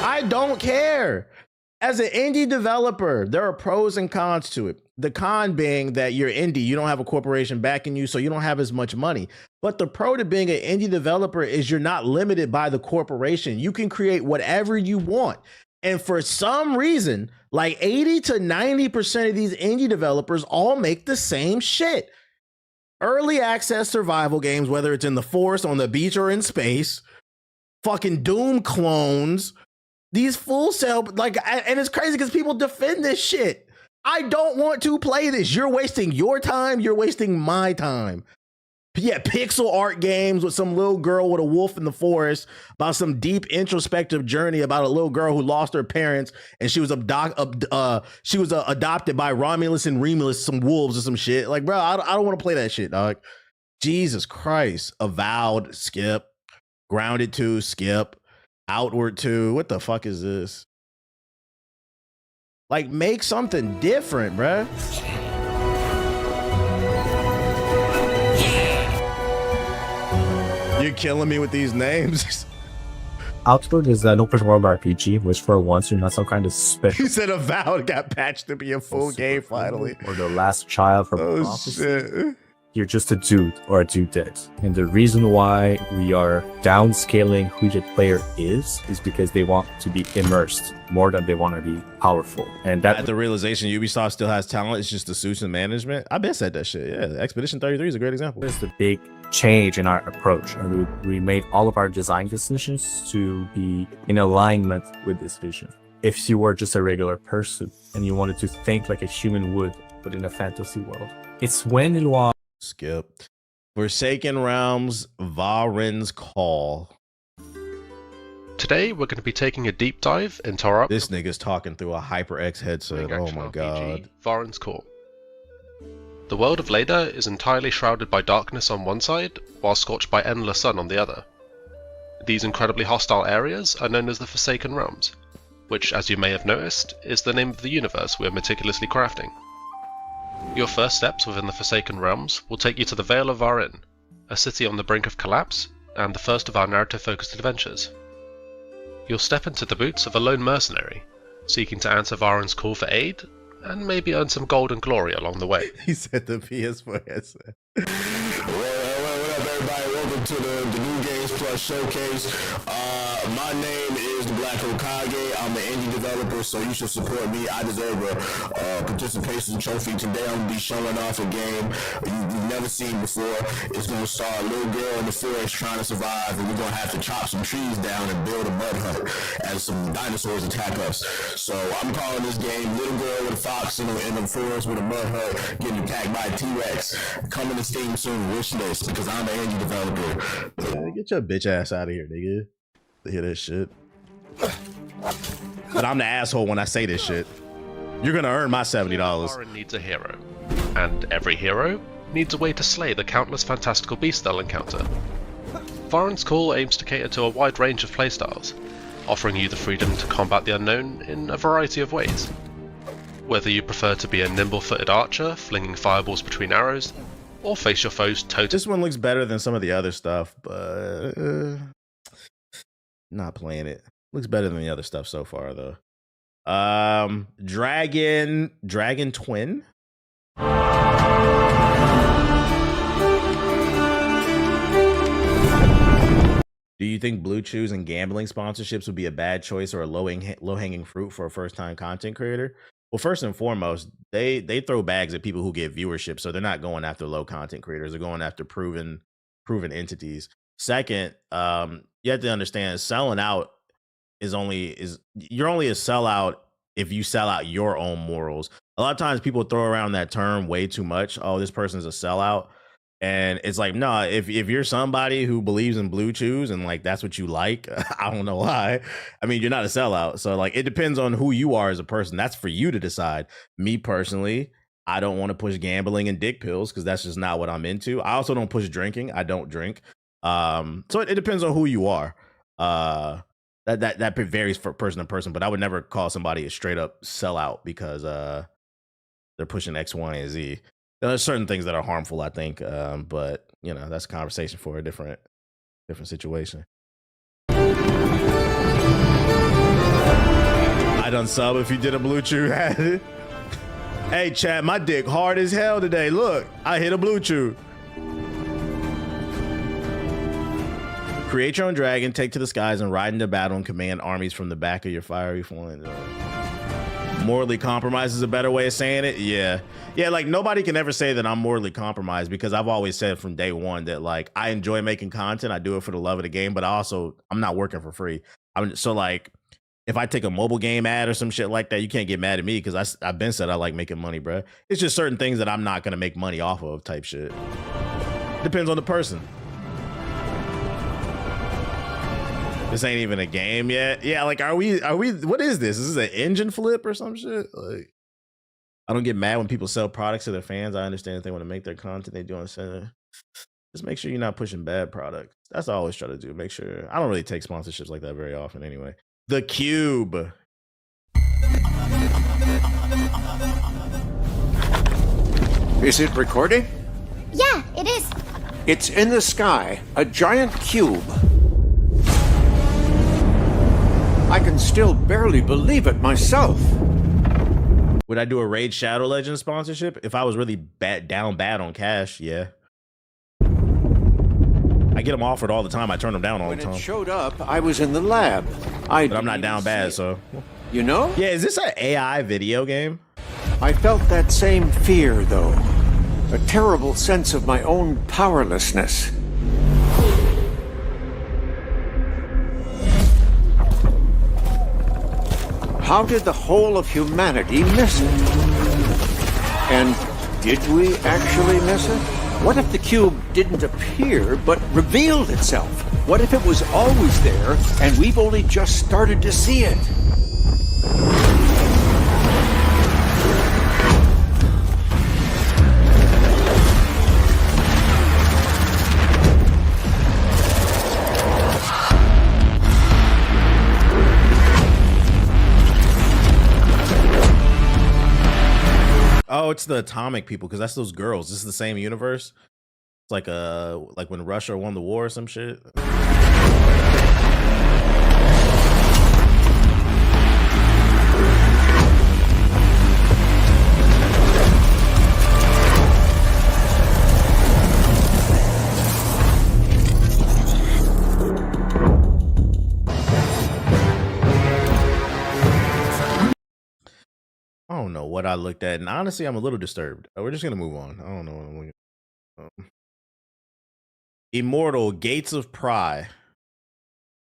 I don't care. As an indie developer, there are pros and cons to it. The con being that you're indie, you don't have a corporation backing you, so you don't have as much money. But the pro to being an indie developer is you're not limited by the corporation. You can create whatever you want. And for some reason, like 80 to 90% of these indie developers all make the same shit. Early access survival games, whether it's in the forest, on the beach, or in space, fucking Doom clones, these full sale, like, and it's crazy because people defend this shit. I don't want to play this. You're wasting your time. You're wasting my time. Yeah, pixel art games with some little girl with a wolf in the forest about some deep introspective journey about a little girl who lost her parents and she was adopted by Romulus and Remus, some wolves or some shit. Like, bro, I don't want to play that shit, dog. Jesus Christ. Avowed, skip. Grounded 2, skip. Outward 2. What the fuck is this? Like, make something different, bruh. You're killing me with these names. Outward is an open world RPG, which for once you're not some kind of special. You said Avowed got patched to be a full game finally. Or the last child from Oh prophecy. shit. You're just a dude or a dudette. And the reason why we are downscaling who the player is because they want to be immersed more than they want to be powerful. And that At the realization Ubisoft still has talent, it's just the suits and management. I been said that shit. Yeah, Expedition 33 is a great example. is the big change in our approach. And we made all of our design decisions to be in alignment with this vision. If you were just a regular person and you wanted to think like a human would, but in a fantasy world, it's when you are Skip. Forsaken Realms, Varen's Call. Today, we're going to be taking a deep dive into our This nigga's talking through a HyperX headset. upcoming Oh action my RPG, god. Varen's Call. The world of Leda is entirely shrouded by darkness on one side, while scorched by endless sun on the other. These incredibly hostile areas are known as the Forsaken Realms, which, as you may have noticed, is the name of the universe we are meticulously crafting. Your first steps within the Forsaken Realms will take you to the Vale of Varen, a city on the brink of collapse, and the first of our narrative-focused adventures. You'll step into the boots of a lone mercenary, seeking to answer Varen's call for aid, and maybe earn some gold and glory along the way. He said the PS4 headset. What up, everybody? Welcome to the New Games Plus Showcase. My name is the Black Hokage. I'm an indie developer, so you should support me. I deserve a participation trophy. Today I'm going to be showing off a game you've never seen before. It's going to star a little girl in the forest trying to survive, and we're going to have to chop some trees down and build a mud hut as some dinosaurs attack us. So I'm calling this game Little Girl with a Fox in the forest with a mud hut getting attacked by a T-Rex. Coming to Steam soon, wish list, because I'm an indie developer. Yeah, get your bitch ass out of here, nigga. To hear this shit. But I'm the asshole when I say this shit. You're gonna earn my $70. Varen needs a hero, and every hero needs a way to slay the countless fantastical beasts they'll encounter. Varen's Call aims to cater to a wide range of playstyles, offering you the freedom to combat the unknown in a variety of ways. Whether you prefer to be a nimble-footed archer, flinging fireballs between arrows, or face your foes toe-to-toe. This one looks better than some of the other stuff, but not playing it. Looks better than the other stuff so far, though. Dragon Twin. Do you think Blue Chews and gambling sponsorships would be a bad choice or a low-hanging fruit for a first-time content creator? Well, first and foremost, they throw bags at people who get viewership, so they're not going after low content creators. They're going after proven entities. Second, you have to understand selling out you're only a sellout if you sell out your own morals. A lot of times people throw around that term way too much. Oh, this person's a sellout. And it's like, no, if you're somebody who believes in Blue Chews and like that's what you like, I don't know why. I mean, you're not a sellout. So like it depends on who you are as a person. That's for you to decide. Me personally, I don't want to push gambling and dick pills because that's just not what I'm into. I also don't push drinking. I don't drink. So it depends on who you are. That varies from person to person, but I would never call somebody a straight up sellout because they're pushing X, Y, and Z. There's certain things that are harmful, I think, but you know that's a conversation for a different situation. I done sub if you did a Blue Chew. Hey, Chad, my dick hard as hell today. Look, I hit a Blue Chew. Create your own dragon, take to the skies, and ride into battle and command armies from the back of your fiery flame. Morally compromised is a better way of saying it. Yeah, like nobody can ever say that I'm morally compromised because I've always said from day one that like I enjoy making content. I do it for the love of the game, but I'm not working for free. So like if I take a mobile game ad or some shit like that, you can't get mad at me because I've been said I like making money, bro. It's just certain things that I'm not gonna make money off of type shit. Depends on the person. This ain't even a game yet. Yeah, like are we what is this? Is this an engine flip or some shit? Like I don't get mad when people sell products to their fans. I understand if they want to make their content, they do understand. Just make sure you're not pushing bad products. That's all I always try to do. Make sure I don't really take sponsorships like that very often anyway. The Cube. Is it recording? Yeah, it is. It's in the sky, a giant cube. I can still barely believe it myself. Would I do a Raid Shadow Legends sponsorship? If I was really bad on cash, yeah. I get them offered all the time. I turn them down all the time. When it showed up, I was in the lab. But I'm not down bad, so. You know? Yeah, is this an AI video game? I felt that same fear, though. A terrible sense of my own powerlessness. How did the whole of humanity miss it? And did we actually miss it? What if the cube didn't appear, but revealed itself? What if it was always there, and we've only just started to see it? Oh, it's the atomic people, because that's those girls. This is the same universe. It's like when Russia won the war or some shit. I don't know what I looked at, and honestly, I'm a little disturbed. We're just gonna move on. I don't know what I'm looking at. Immortal Gates of Pry.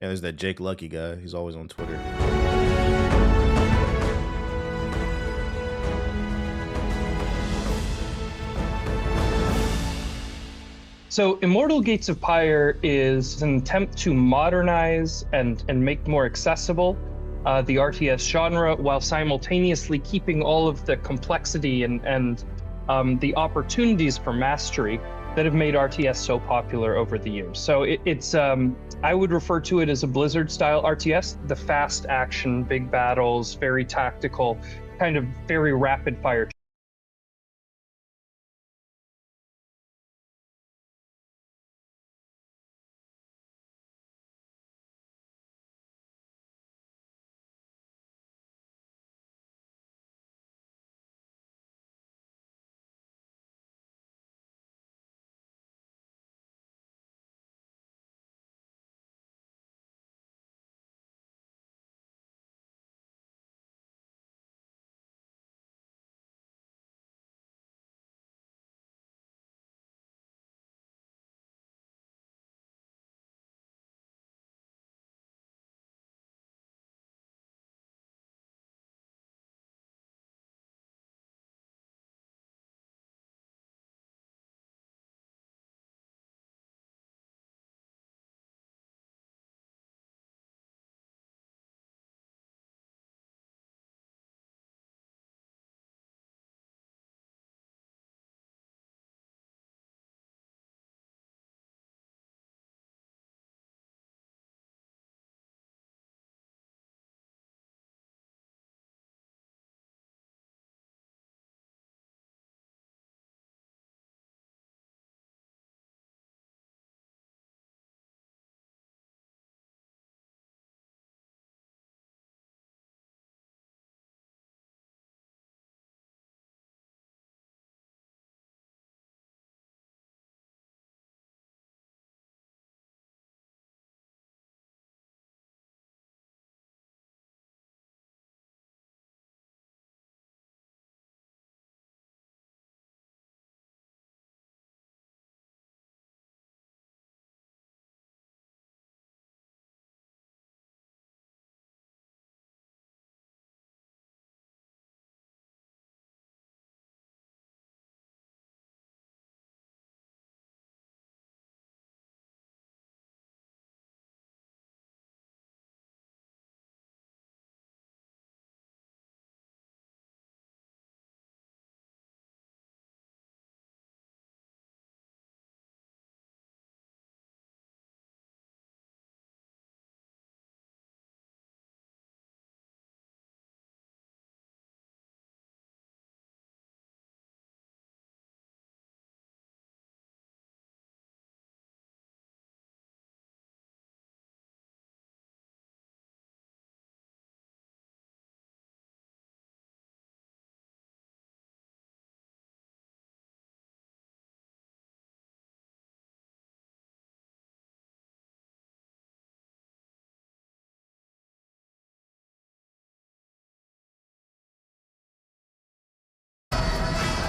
Yeah, there's that Jake Lucky guy. He's always on Twitter. So Immortal Gates of Pyre is an attempt to modernize and make more accessible the RTS genre, while simultaneously keeping all of the complexity and the opportunities for mastery that have made RTS so popular over the years. So it's I would refer to it as a Blizzard-style RTS, the fast action, big battles, very tactical, kind of very rapid-fire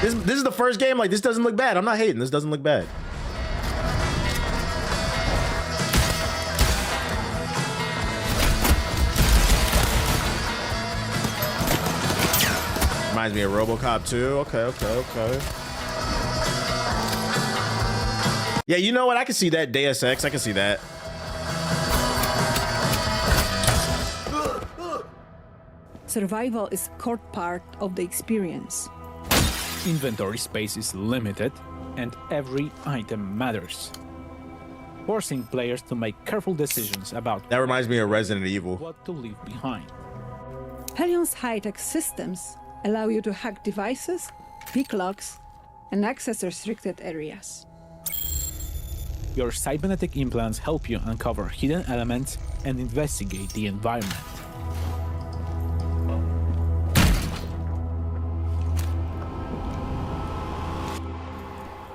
This is the first game. Like, this doesn't look bad. I'm not hating. This doesn't look bad. Reminds me of RoboCop 2. Okay. Yeah, you know what? I can see that. Deus Ex. I can see that. Survival is a core part of the experience. Inventory space is limited, and every item matters, forcing players to make careful decisions about That reminds me of Resident Evil. what to leave behind. Hellion's high-tech systems allow you to hack devices, pick locks, and access restricted areas. Your cybernetic implants help you uncover hidden elements and investigate the environment.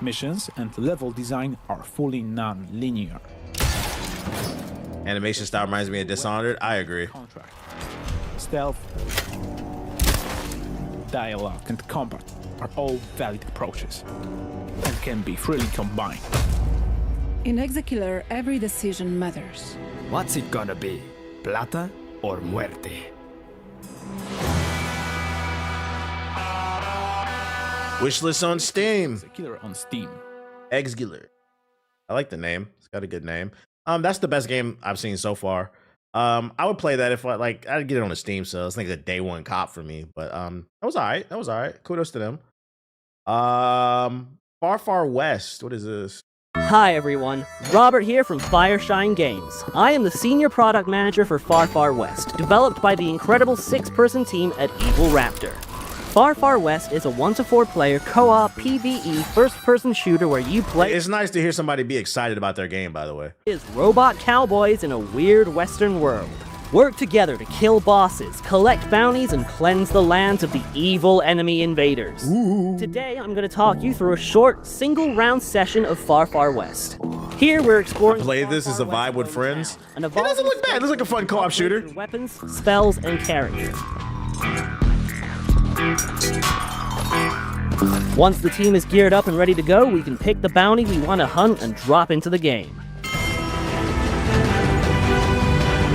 Missions and level design are fully non-linear. Animation style reminds me of Dishonored. I agree. Stealth, dialogue, and combat are all valid approaches and can be freely combined. In Exekiller, every decision matters. What's it gonna be? Plata or muerte? Wishlist on Steam. Exekiller on Steam. Exekiller. I like the name. It's got a good name. That's the best game I've seen so far. I would play that if I'd get it on the Steam sale. It's like a day one cop for me. But that was alright. That was alright. Kudos to them. Far West. What is this? Hi everyone, Robert here from Fireshine Games. I am the Senior Product Manager for Far West, developed by the incredible 6-person team at Evil Raptor. Far West is a 1-to-4 player co-op PvE first-person shooter where you play— It's nice to hear somebody be excited about their game, by the way. —is robot cowboys in a weird western world. Work together to kill bosses, collect bounties, and cleanse the lands of the evil enemy invaders. Today, I'm going to talk you through a short, single-round session of Far West. Here, we're exploring— Play this as a vibe with friends. It doesn't look bad. It looks like a fun co-op shooter. Weapons, spells, and characters. Once the team is geared up and ready to go, we can pick the bounty we want to hunt and drop into the game.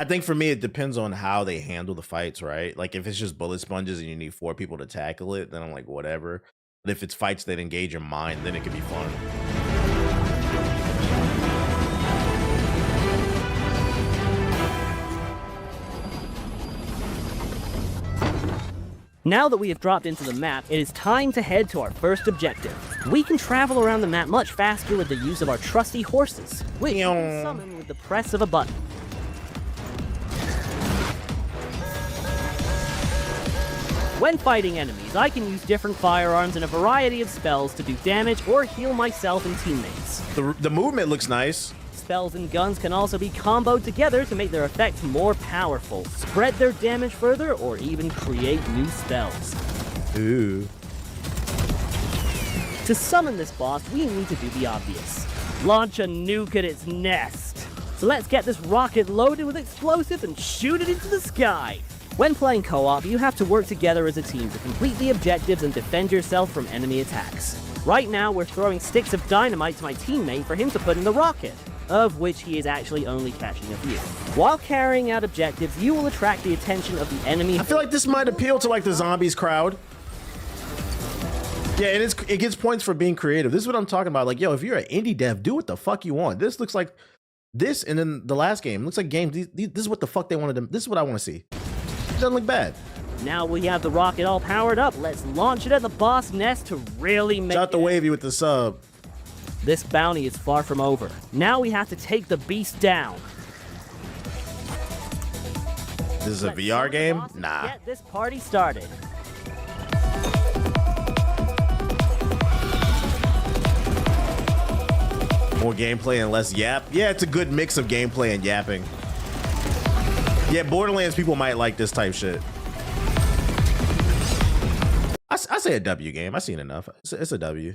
I think for me, it depends on how they handle the fights, right? Like, if it's just bullet sponges and you need 4 people to tackle it, then I'm like, whatever. But if it's fights that engage your mind, then it could be fun. Now that we have dropped into the map, it is time to head to our first objective. We can travel around the map much faster with the use of our trusty horses, which we can summon with the press of a button. When fighting enemies, I can use different firearms and a variety of spells to do damage or heal myself and teammates. The movement looks nice. Spells and guns can also be comboed together to make their effects more powerful, spread their damage further, or even create new spells. Ooh. To summon this boss, we need to do the obvious. Launch a nuke at its nest. So let's get this rocket loaded with explosives and shoot it into the sky. When playing co-op, you have to work together as a team to complete the objectives and defend yourself from enemy attacks. Right now, we're throwing sticks of dynamite to my teammate for him to put in the rocket, of which he is actually only catching a few. While carrying out objectives, you will attract the attention of the enemy. I feel like this might appeal to like the zombies crowd. Yeah, and it gets points for being creative. This is what I'm talking about. Like, yo, if you're an indie dev, do what the fuck you want. This looks like this, and then the last game looks like games. This is what the fuck they wanted them. This is what I want to see. It doesn't look bad. Now we have the rocket all powered up. Let's launch it at the boss nest to really make— Shout out the Wavy with the sub. This bounty is far from over. Now we have to take the beast down. This is a VR game? Nah. Get this party started. More gameplay and less yap. Yeah, it's a good mix of gameplay and yapping. Yeah, Borderlands people might like this type shit. I say a W game. I've seen enough. It's a W.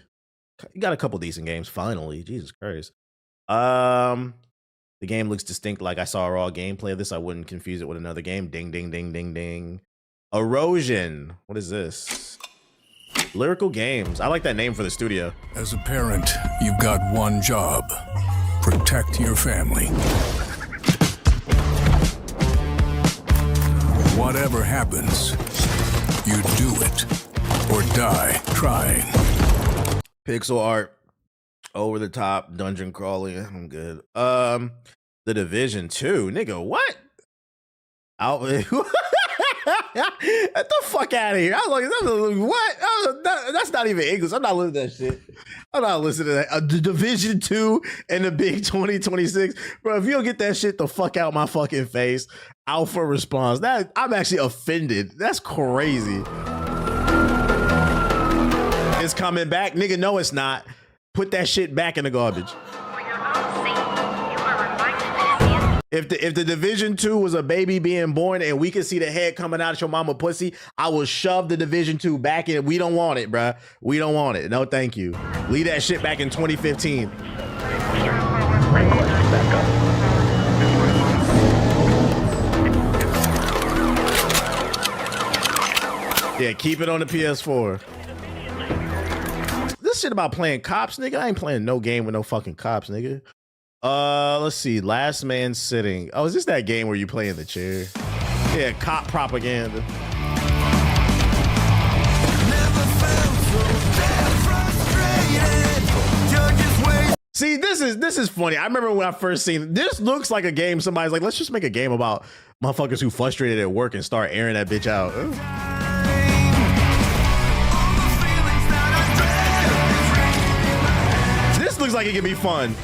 You got a couple decent games finally. Jesus Christ. The game looks distinct. Like I saw raw gameplay of this. I wouldn't confuse it with another game. Ding, ding, ding, ding, ding. Erosion. What is this? Lyrical Games. I like that name for the studio. As a parent, you've got one job. Protect your family. Whatever happens, you do it or die trying. Pixel art, over the top, dungeon crawling. I'm good. The Division 2, nigga, what? Get the fuck out of here. I was like, what? That's not even English. I'm not listening to that shit. I'm not listening to that. The Division 2 and the big 2026. Bro, if you don't get that shit the fuck out my fucking face, Alpha response. That I'm actually offended. That's crazy. It's coming back. Nigga, no, it's not. Put that shit back in the garbage. If the Division 2 was a baby being born and we could see the head coming out of your mama pussy, I will shove the Division 2 back in. We don't want it, bruh. We don't want it. No, thank you. Leave that shit back in 2015. Yeah, keep it on the PS4. This shit about playing cops, nigga. I ain't playing no game with no fucking cops, nigga. Let's see. Last Man Sitting. Oh, is this that game where you play in the chair? Yeah, cop propaganda. See, this is funny. I remember when I first seen this. Looks like a game. Somebody's like, let's just make a game about motherfuckers who frustrated at work and start airing that bitch out. This looks like it could be fun.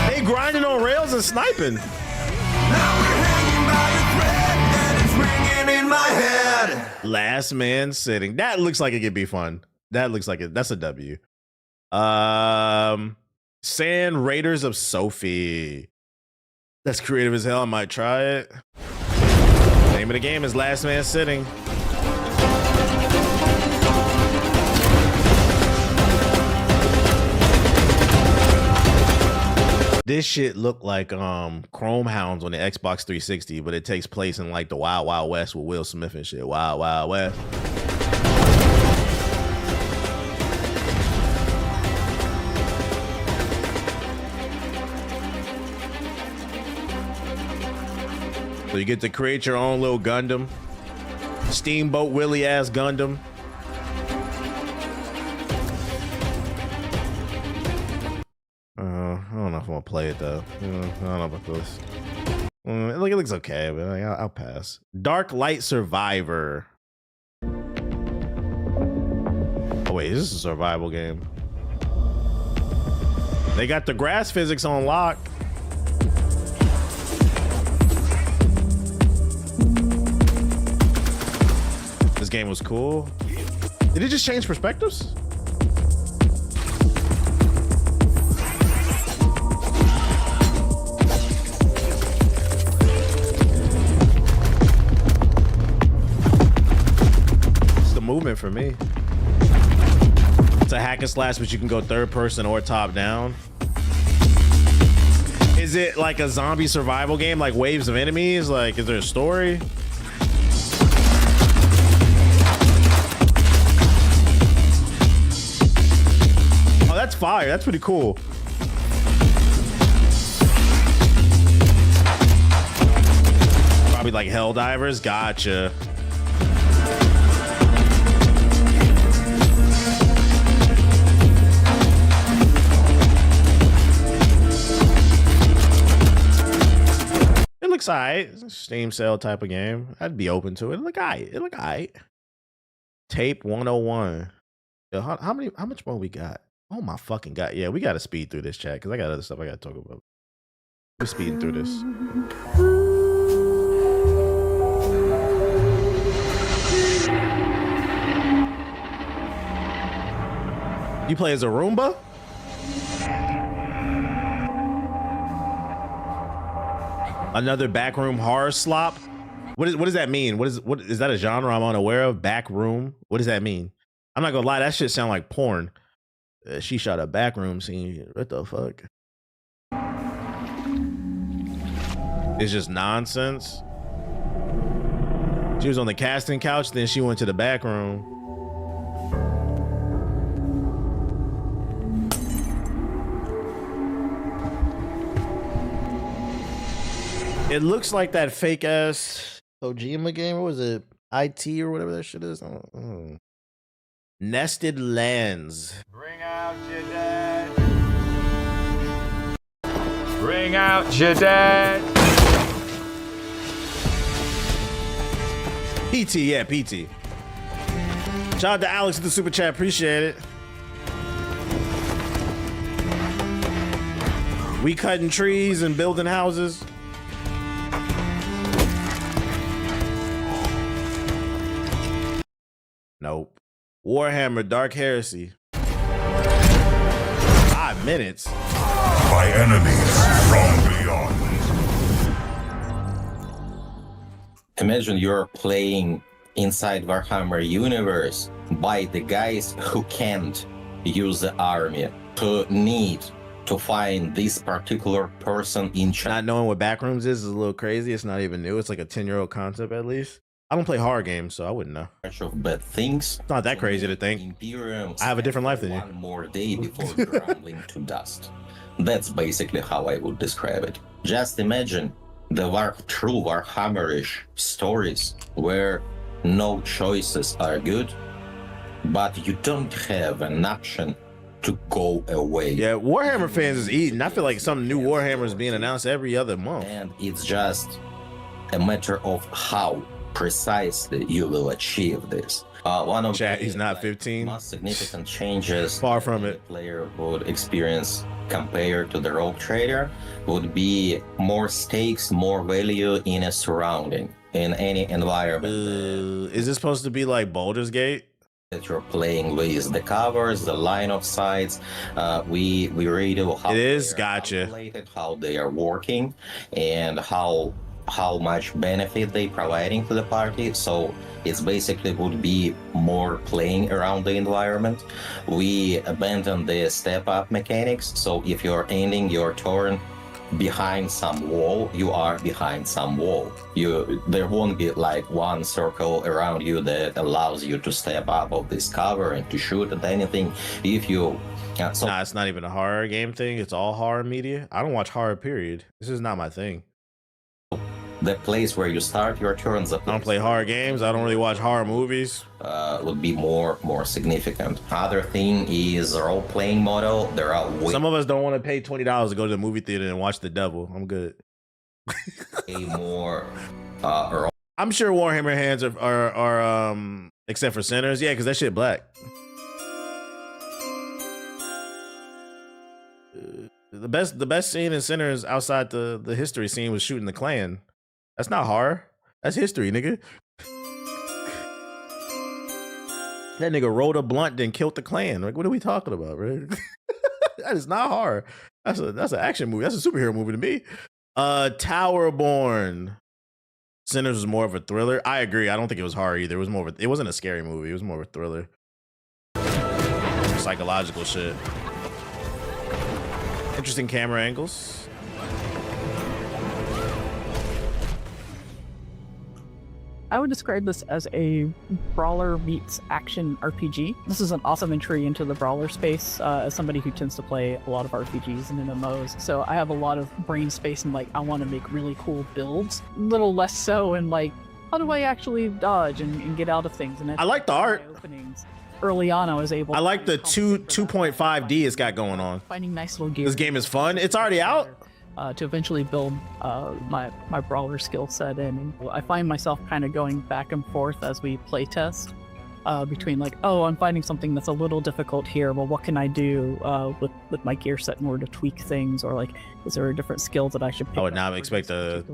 They grinding on rails and sniping. Last Man Sitting. That looks like it could be fun. That looks like it. That's a W. Sand Raiders of Sophie. That's creative as hell. I might try it. Name of the game is Last Man Sitting. This shit looked like Chrome Hounds on the Xbox 360, but it takes place in like the Wild Wild West with Will Smith and shit. Wild Wild West. So you get to create your own little Gundam. Steamboat Willie ass Gundam. I don't know if I'm gonna play it though. I don't know about this. It looks okay, but I'll pass. Dark Light Survivor. Oh wait, is this a survival game? They got the grass physics on lock. This game was cool. Did it just change perspectives? Movement for me. It's a hack and slash, but you can go third person or top down. Is it like a zombie survival game, like waves of enemies? Like, is there a story? Oh, that's fire. That's pretty cool. Probably like Helldivers. Gotcha. Looks alright. Steam sale type of game. I'd be open to it. It look alright. Tape 101. Yo, how much more we got? Oh my fucking god. Yeah, we gotta speed through this chat because I got other stuff I gotta talk about. We're speeding through this. You play as a Roomba? Another backroom horror slop. What does that mean? What is that a genre I'm unaware of? Backroom. What does that mean? I'm not gonna lie, that shit sound like porn. She shot a backroom scene. What the fuck? It's just nonsense. She was on the casting couch, then she went to the back room. It looks like that fake ass Kojima game. What was it? IT or whatever that shit is. Nested Lands. Bring out your dad. Bring out your dad. PT, yeah, PT. Shout out to Alex with the super chat. Appreciate it. We cutting trees and building houses. Nope. Warhammer Dark Heresy. 5 minutes. By enemies from beyond. Imagine you're playing inside Warhammer universe by the guys who can't use the army, who need to find this particular person in charge. Not knowing what Backrooms is a little crazy. It's not even new. It's like a 10-year-old concept at least. I don't play horror games, so I wouldn't know. Of bad things. It's not that crazy to think. Imperium I have a different life than you. One more day before crumbling to dust. That's basically how I would describe it. Just imagine the true Warhammerish stories where no choices are good, but you don't have an option to go away. Yeah, Warhammer fans is eating. I feel like some new Warhammer is being announced every other month. And it's just a matter of how precisely you will achieve this. One of Chat, he's not 15. Most significant changes far from the it. Player would experience compared to the Rogue Trader would be more stakes, more value in a surrounding, in any environment. Is this supposed to be like Baldur's Gate? That you're playing with the covers, the line of sights. We read how it is. Gotcha. How they are working, and how much benefit they providing to the party. So it's basically would be more playing around the environment. We abandon the step up mechanics. So if you're ending your turn behind some wall, you are behind some wall. There won't be like one circle around you that allows you to step up of this cover and to shoot at anything. If you nah, it's not even a horror game thing. It's all horror media. I don't watch horror, period. This is not my thing. The place where you start your turns, I don't play horror games. I don't really watch horror movies. Would be more significant. Other thing is role-playing model. There are some of us don't want to pay $20 to go to the movie theater and watch The Devil. I'm good. more. I'm sure Warhammer hands are except for Sinners, yeah, because that shit black. The best scene in Sinners outside the history scene was shooting the Klan. That's not horror. That's history, nigga. That nigga rolled a blunt then killed the Klan. Like, what are we talking about, bro? That is not horror. That's an action movie. That's a superhero movie to me. Towerborn. Sinners was more of a thriller. I agree. I don't think it was horror either. It wasn't a scary movie. It was more of a thriller. Psychological shit. Interesting camera angles. I would describe this as a brawler meets action RPG. This is an awesome entry into the brawler space as somebody who tends to play a lot of RPGs and MMOs. So I have a lot of brain space and like, I want to make really cool builds. A little less so in like, how do I actually dodge and get out of things? And I like the art. Early on, I was able I like the 2.5D it's got going on. Finding nice little gear. This game is fun. It's already out. To eventually build my brawler skill set in. And I find myself kind of going back and forth as we play test between like, oh, I'm finding something that's a little difficult here. Well, what can I do with my gear set in order to tweak things? Or like, is there a different skill that I should pick I would not expect a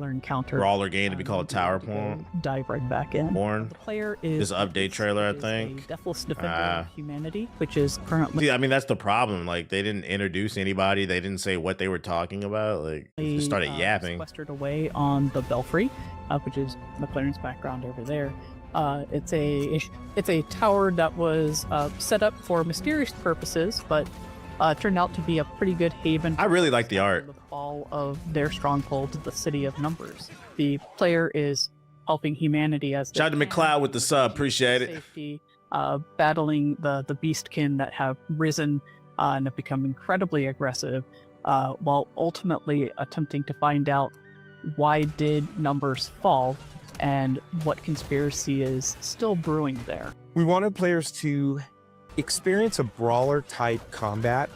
brawler game to be called Towerborn. Dive right back in. Born. The player is this update trailer, I think. Deathless Defender of Humanity, which is currently. See, I mean, that's the problem. Like, they didn't introduce anybody. They didn't say what they were talking about. Like, they just started yapping. Sequestered away on the Belfry, which is McLaren's background over there. It's a tower that was set up for mysterious purposes, but turned out to be a pretty good haven. I really like the art. The fall of their stronghold, the City of Numbers. The player is helping humanity as shout out to McLeod with the sub, appreciate it. Safety, battling the beastkin that have risen and have become incredibly aggressive, while ultimately attempting to find out why did numbers fall and what conspiracy is still brewing there. We wanted players to experience a brawler type combat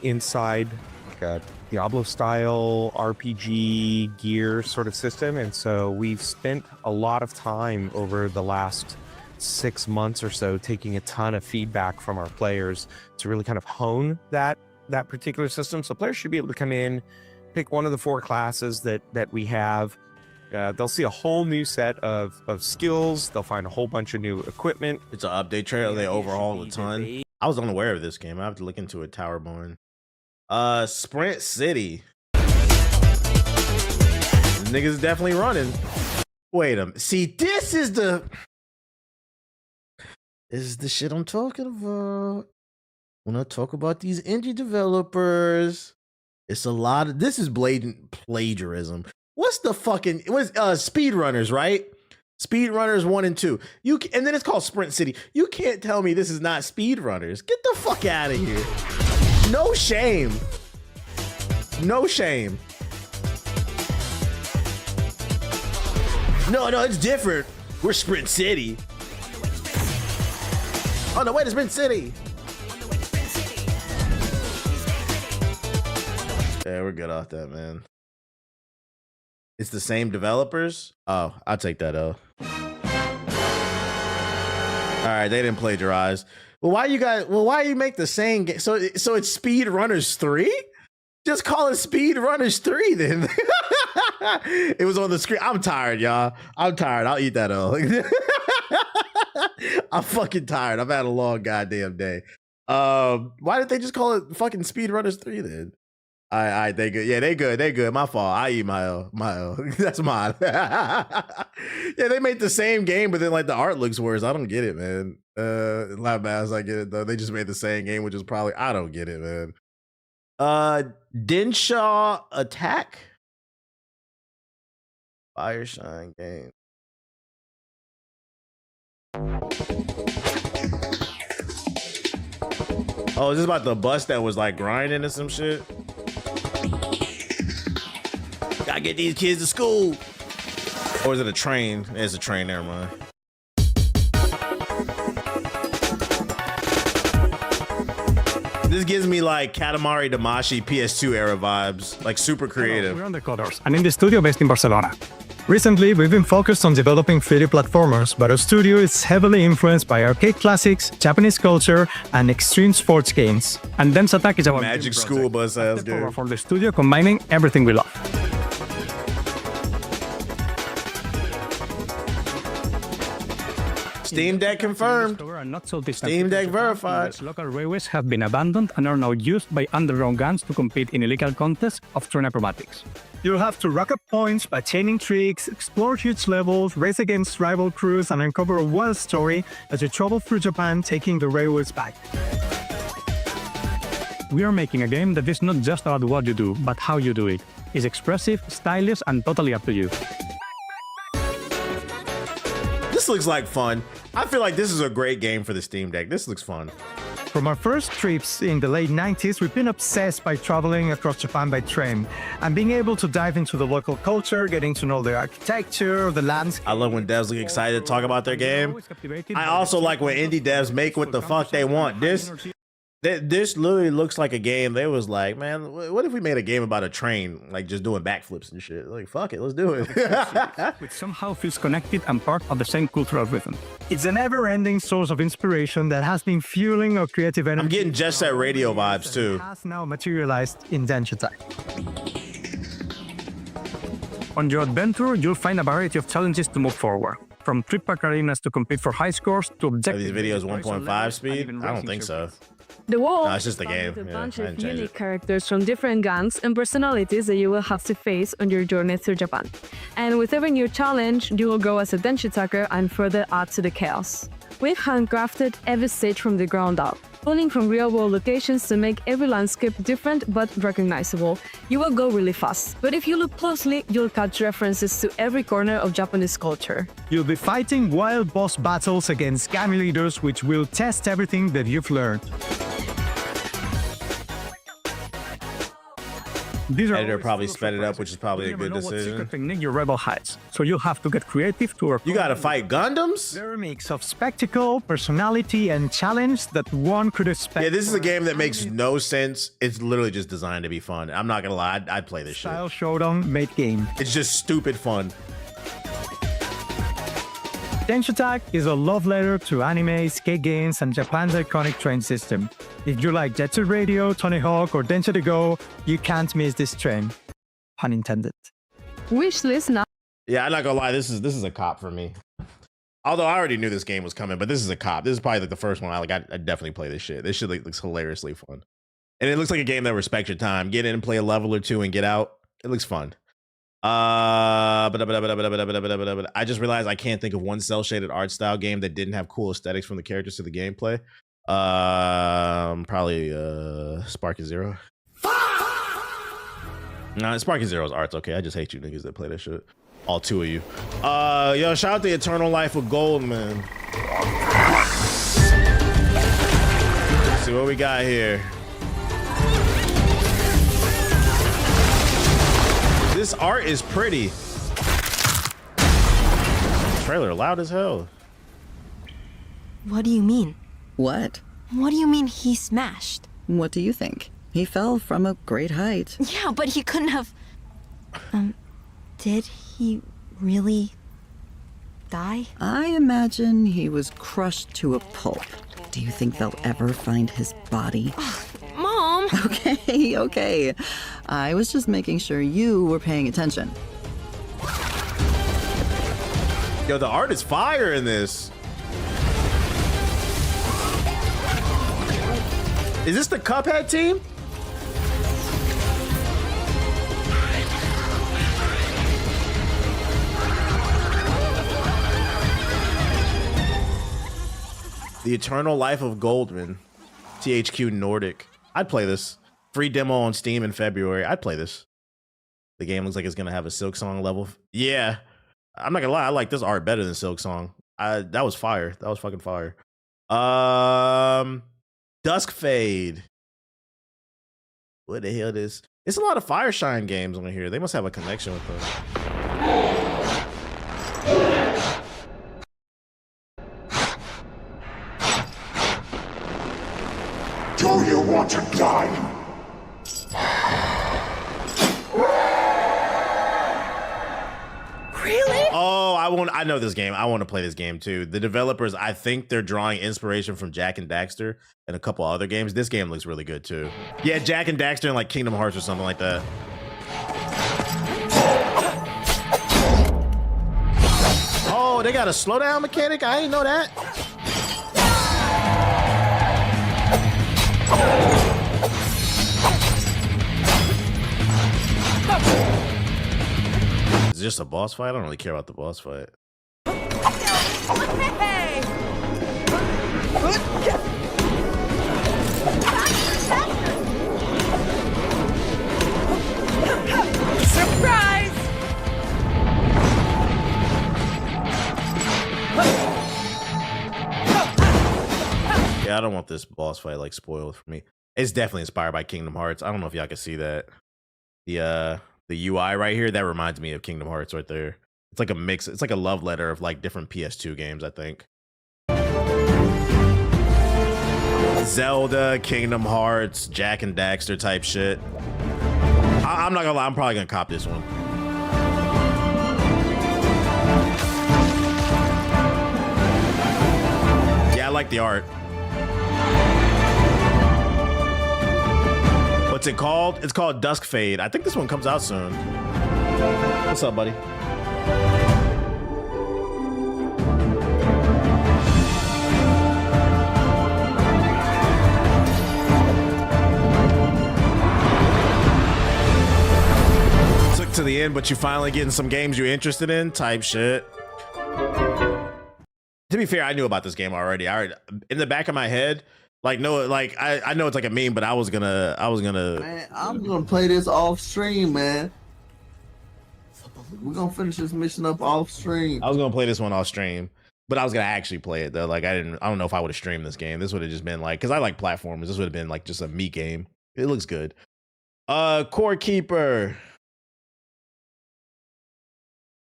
inside like a Diablo style RPG gear sort of system. And so we've spent a lot of time over the last 6 months or so taking a ton of feedback from our players to really kind of hone that particular system. So players should be able to come in, pick one of the 4 classes that we have. They'll see a whole new set of skills. They'll find a whole bunch of new equipment. It's an update trailer. They overhaul a ton. I was unaware of this game. I have to look into it. Towerborn. Sprint City. Niggas definitely running. Wait a minute. See, this is the shit I'm talking about. When I talk about these indie developers, it's a lot of this is blatant plagiarism. What's the fucking Speedrunners, right? Speedrunners 1 and 2. And then it's called Sprint City. You can't tell me this is not Speedrunners. Get the fuck out of here. No shame. No shame. No, it's different. We're Sprint City. Oh no, wait, it's Sprint City. Yeah, we're good off that, man. It's the same developers? Oh, I'll take that L. All right, they didn't plagiarize. Well, why you make the same game? So it's Speedrunners 3? Just call it Speedrunners 3 then. It was on the screen. I'm tired, y'all. I'm tired. I'll eat that L. I'm fucking tired. I've had a long goddamn day. Why did they just call it fucking Speedrunners 3 then? All right, they good. Yeah, they good. My fault. I eat my L. That's mine. Yeah, they made the same game, but then like the art looks worse. I don't get it, man. Loud Bass, I get it though. They just made the same game, which is probably I don't get it, man. Denshaw Attack. Fireshine game. Oh, is this about the bus that was like grinding or some shit? Gotta get these kids to school. Or is it a train? It's a train, never mind. This gives me like Katamari Damacy PS2 era vibes, like super creative. We're on the Codors, and in the studio based in Barcelona. Recently, we've been focused on developing 3D platformers, but our studio is heavily influenced by arcade classics, Japanese culture, and extreme sports games. And Dense Attack is our Magic School Bus has good. For the studio, combining everything we love. Steam Deck confirmed. Steam Deck verified. Local railways have been abandoned and are now used by underground gangs to compete in illegal contests of train acrobatics. You'll have to rack up points by chaining tricks, explore huge levels, race against rival crews, and uncover a wild story as you travel through Japan, taking the railways back. We are making a game that is not just about what you do, but how you do it. It's expressive, stylish, and totally up to you. This looks like fun. I feel like this is a great game for the Steam Deck. This looks fun. From our first trips in the late 90s, we've been obsessed by traveling across Japan by train and being able to dive into the local culture, getting to know the architecture, the landscape. I love when devs get excited to talk about their game. I also like when indie devs make what the fuck they want. This literally looks like a game. They was like, man, what if we made a game about a train, like just doing backflips and shit? Like, fuck it, let's do it. Which somehow feels connected and part of the same cultural rhythm. It's a never-ending source of inspiration that has been fueling our creative energy. I'm getting Jet Set Radio vibes too. Has now materialized in Dense Attack. On your adventure, you'll find a variety of challenges to move forward. From trip pack arenas to compete for high scores to objectives. Are these videos 1.5 speed? I don't think so. The world no, it's just a game. with a bunch of unique characters from different gangs and personalities that you will have to face on your journey through Japan. And with every new challenge, you will grow as a Denshi attacker and further add to the chaos. We've handcrafted every stage from the ground up, pulling from real-world locations to make every landscape different but recognizable. You will go really fast, but if you look closely, you'll catch references to every corner of Japanese culture. You'll be fighting wild boss battles against gang leaders, which will test everything that you've learned. Editor probably sped it up, which is probably a good decision. Technique your rebel hides, so you'll have to get creative to. You gotta fight Gundams? They're a mix of spectacle, personality, and challenge that one could expect. Yeah, this is a game that makes no sense. It's literally just designed to be fun. I'm not gonna lie, I'd play this Style Showdown made game. It's just stupid fun. Densho Attack is a love letter to anime, skate games, and Japan's iconic train system. If you like Jet Set Radio, Tony Hawk, or Densho to Go, you can't miss this train. Pun intended. Wishlist now. Yeah, I'm not gonna lie, this is a cop for me. Although I already knew this game was coming, but this is a cop. This is probably like the first one I definitely play this shit. This shit looks hilariously fun. And it looks like a game that respects your time. Get in and play a level or two and get out. It looks fun. I just realized I can't think of one cel-shaded art style game that didn't have cool aesthetics from the characters to the gameplay. Probably Sparking Zero. Nah, Sparking Zero's art's okay. I just hate you niggas that play that shit. All two of you. Yo, shout out to Eternal Life of Gold, man. Let's see what we got here. This art is pretty. Trailer loud as hell. What do you mean? What? What do you mean he smashed? What do you think? He fell from a great height. Yeah, but he couldn't have... did he really die? I imagine he was crushed to a pulp. Do you think they'll ever find his body? Mom! Okay. I was just making sure you were paying attention. Yo, the art is fire in this. Is this the Cuphead team? The Eternal Life of Goldman. THQ Nordic. I'd play this. Free demo on Steam in February. I'd play this. The game looks like it's gonna have a Silk Song level. Yeah. I'm not gonna lie, I like this art better than Silk Song. That was fire. That was fucking fire. Dusk Fade. What the hell is? It's a lot of Fireshine games on here. They must have a connection with them. Do you want to die? Really? Oh, I know this game. I want to play this game too. The developers, I think they're drawing inspiration from Jak and Daxter and a couple other games. This game looks really good too. Yeah, Jak and Daxter and like Kingdom Hearts or something like that. Oh, they got a slowdown mechanic? I didn't know that. Is it just a boss fight? I don't really care about the boss fight. Surprise! Yeah, I don't want this boss fight like spoiled for me. It's definitely inspired by Kingdom Hearts. I don't know if y'all can see that. The UI right here, that reminds me of Kingdom Hearts right there. It's like a mix. It's like a love letter of like different PS2 games, I think. Zelda, Kingdom Hearts, Jak and Daxter type shit. I'm not gonna lie, I'm probably gonna cop this one. Yeah, I like the art. What's it called? It's called Dusk Fade. I think this one comes out soon. What's up, buddy? Took to the end, but you finally getting some games you're interested in type shit. To be fair, I knew about this game already. In the back of my head, Like no, like I know it's like a meme, but I was gonna. Man, I'm gonna play this off stream, man. We're gonna finish this mission up off stream. I was gonna play this one off stream, but I was gonna actually play it though. Like I don't know if I would have streamed this game. This would have just been like, because I like platformers. This would have been like just a me game. It looks good. Core Keeper.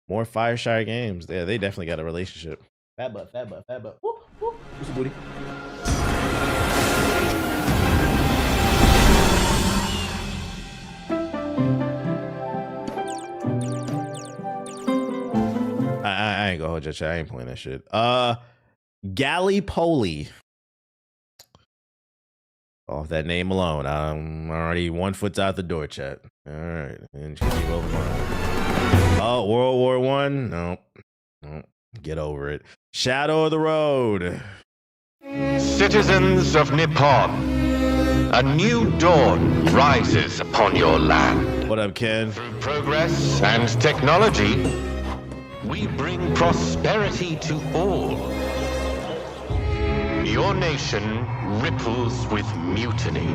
More Fireshire games. Yeah, they definitely got a relationship. Fat butt. Whoop, whoop. What's the booty? I ain't gonna hold your chat. I ain't playing that shit. Gallipoli. Off that name alone, I'm already 1 foot out the door, chat. All right, and keep over. Oh, World War One? No, get over it. Shadow of the Road. Citizens of Nippon, a new dawn rises upon your land. What up, Ken? Through progress and technology, we bring prosperity to all. Your nation ripples with mutiny.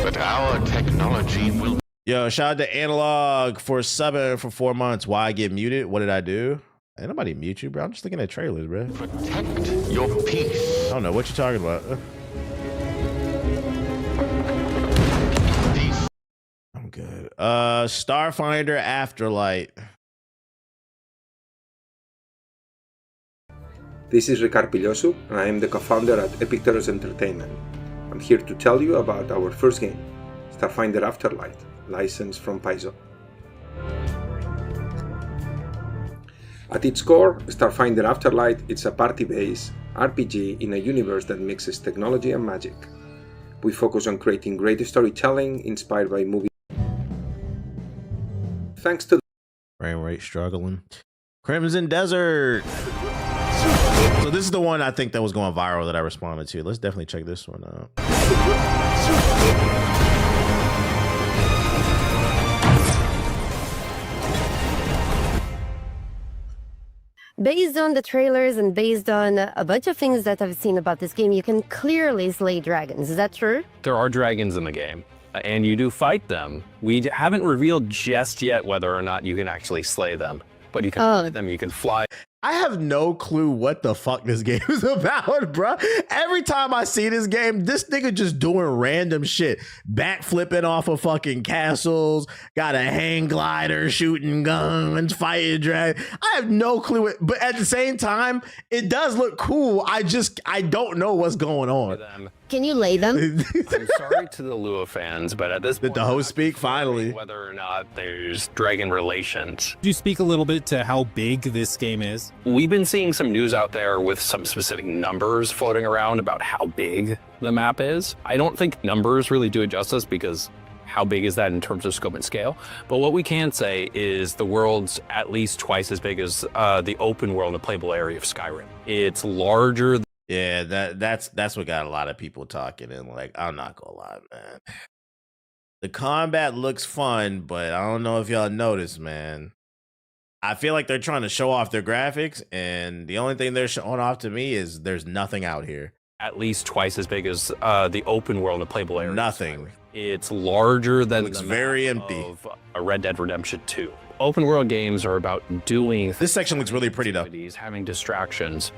But our technology will... Yo, shout out to Analog for subbing for 4 months. Why I get muted? What did I do? Ain't nobody mute you, bro. I'm just looking at trailers, bro. Protect your peace. I don't know what you're talking about. I'm good. Starfinder Afterlight. This is Ricard Pillosu, and I am the co-founder at Epicteros Entertainment. I'm here to tell you about our first game, Starfinder Afterlight, licensed from Paizo. At its core, Starfinder Afterlight is a party-based RPG in a universe that mixes technology and magic. We focus on creating great storytelling inspired by movies. Thanks to frame rate struggling. Crimson Desert. So this is the one I think that was going viral that I responded to. Let's definitely check this one out. Based on the trailers and based on a bunch of things that I've seen about this game, you can clearly slay dragons. Is that true? There are dragons in the game, and you do fight them. We haven't revealed just yet whether or not you can actually slay them, but you can fight them, you can fly. I have no clue what the fuck this game is about, bro. Every time I see this game, this nigga just doing random shit. Backflipping off of fucking castles, got a hang glider, shooting guns, fighting dragons. I have no clue. But at the same time, it does look cool. I don't know what's going on. Can you lay them? I'm sorry to the Lua fans, but at this point, did the host speak finally? Whether or not there's dragon relations. Could you speak a little bit to how big this game is? We've been seeing some news out there with some specific numbers floating around about how big the map is. I don't think numbers really do it justice because how big is that in terms of scope and scale? But what we can say is the world's at least twice as big as the open world and playable area of Skyrim. It's larger than yeah, that's what got a lot of people talking, and like, I'm not gonna lie, man. The combat looks fun, but I don't know if y'all noticed, man. I feel like they're trying to show off their graphics, and the only thing they're showing off to me is there's nothing out here. At least twice as big as the open world and playable area. Nothing. It's larger than looks very empty. Of a Red Dead Redemption 2. Open world games are about doing. This section looks really pretty though. Having distractions.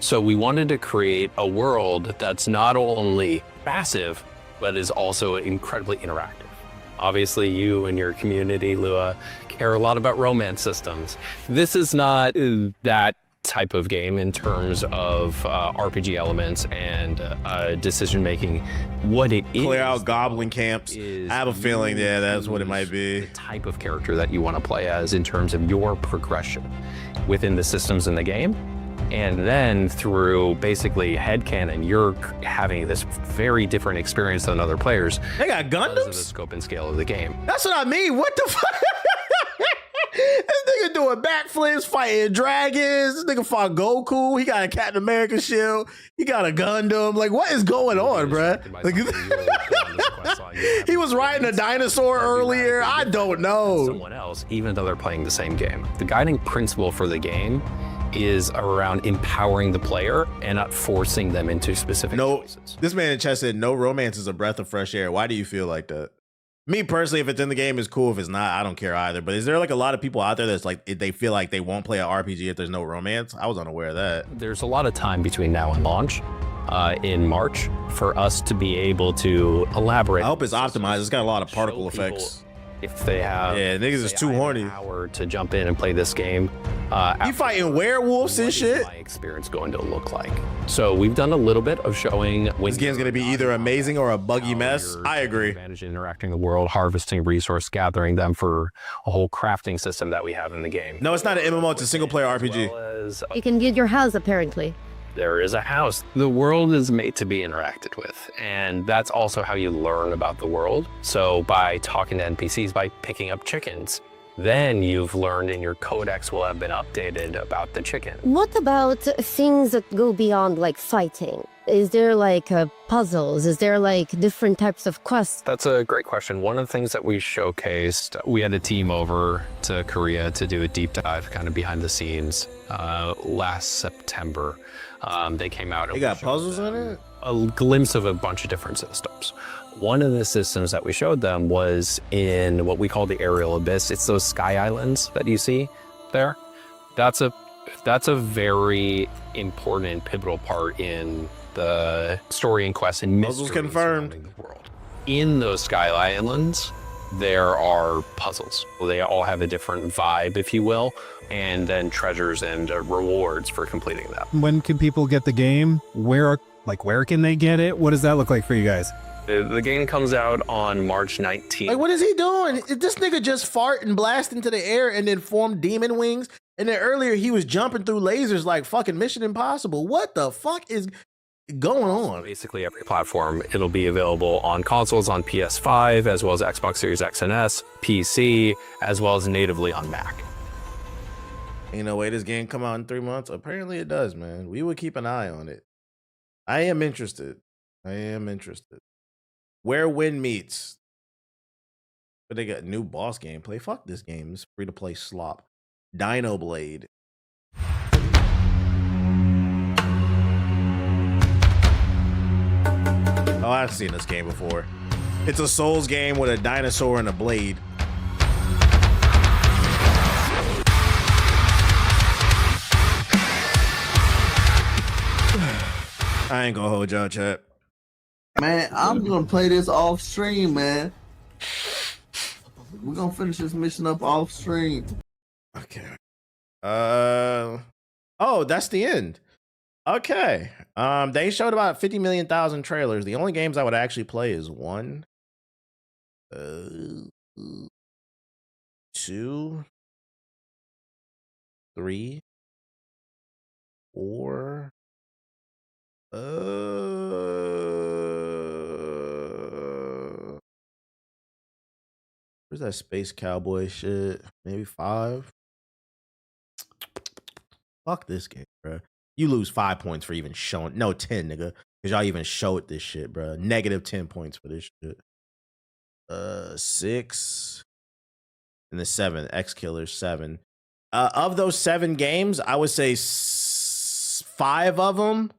So we wanted to create a world that's not only massive, but is also incredibly interactive. Obviously, you and your community, Lua, care a lot about romance systems. This is not that type of game in terms of RPG elements and decision making. What it is, clear out goblin camps. I have a feeling, yeah, that's what it might be. The type of character that you want to play as in terms of your progression within the systems in the game. And then through basically headcanon, you're having this very different experience than other players. They got Gundams? Because of the scope and scale of the game. That's what I mean. What the fuck? This nigga doing backflips, fighting dragons. This nigga fought Goku. He got a Captain America shield. He got a Gundam. Like, what is going on, bruh? Like, he was riding a dinosaur earlier. I don't know. Someone else, even though they're playing the same game. The guiding principle for the game is around empowering the player and not forcing them into specific choices. This man in chat said, no romance is a breath of fresh air. Why do you feel like that? Me personally, if it's in the game, it's cool. If it's not, I don't care either. But is there like a lot of people out there that's like, they feel like they won't play an RPG if there's no romance? I was unaware of that. There's a lot of time between now and launch in March for us to be able to elaborate. I hope it's optimized. It's got a lot of particle effects. If they have, niggas is too horny. An hour to jump in and play this game. You fighting werewolves and shit? My experience going to look like. So we've done a little bit of showing. This game's gonna be either amazing or a buggy mess. I agree. Advantage in interacting with the world, harvesting resource, gathering them for a whole crafting system that we have in the game. No, it's not an MMO. It's a single player RPG. You can build your house, apparently. There is a house. The world is made to be interacted with, and that's also how you learn about the world. So by talking to NPCs, by picking up chickens, then you've learned and your codex will have been updated about the chicken. What about things that go beyond like fighting? Is there like puzzles? Is there like different types of quests? That's a great question. One of the things that we showcased, we had a team over to Korea to do a deep dive kind of behind the scenes last September. They came out and they got puzzles in it? A glimpse of a bunch of different systems. One of the systems that we showed them was in what we call the aerial abyss. It's those sky islands that you see there. That's a very important and pivotal part in the story and quest and mystery surrounding the world. In those sky islands, there are puzzles. They all have a different vibe, if you will, and then treasures and rewards for completing them. When can people get the game? Where can they get it? What does that look like for you guys? The game comes out on March 19th. Like, what is he doing? This nigga just fart and blast into the air and then form demon wings. And then earlier he was jumping through lasers like fucking Mission Impossible. What the fuck is going on? Basically every platform. It'll be available on consoles, on PS5, as well as Xbox Series X and S, PC, as well as natively on Mac. Ain't no way this game come out in 3 months. Apparently it does, man. We would keep an eye on it. I am interested. Where Wind Meets. But they got new boss gameplay. Fuck this game. It's free to play slop. Dino Blade. Oh, I've seen this game before. It's a Souls game with a dinosaur and a blade. I ain't gonna hold y'all, chat. Man, I'm gonna play this off stream, man. We're gonna finish this mission up off stream. Okay. Oh, that's the end. Okay. They showed about 50 million thousand trailers. The only games I would actually play is 1, 2, 3, 4. Where's that Space Cowboy shit? Maybe 5. Fuck this game, bro. You lose 5 points for even showing. No, 10, nigga. Because y'all even showed this shit, bro. Negative 10 points for this shit. 6. And the 7. X Killers 7. Of those 7 games, I would say 5 of them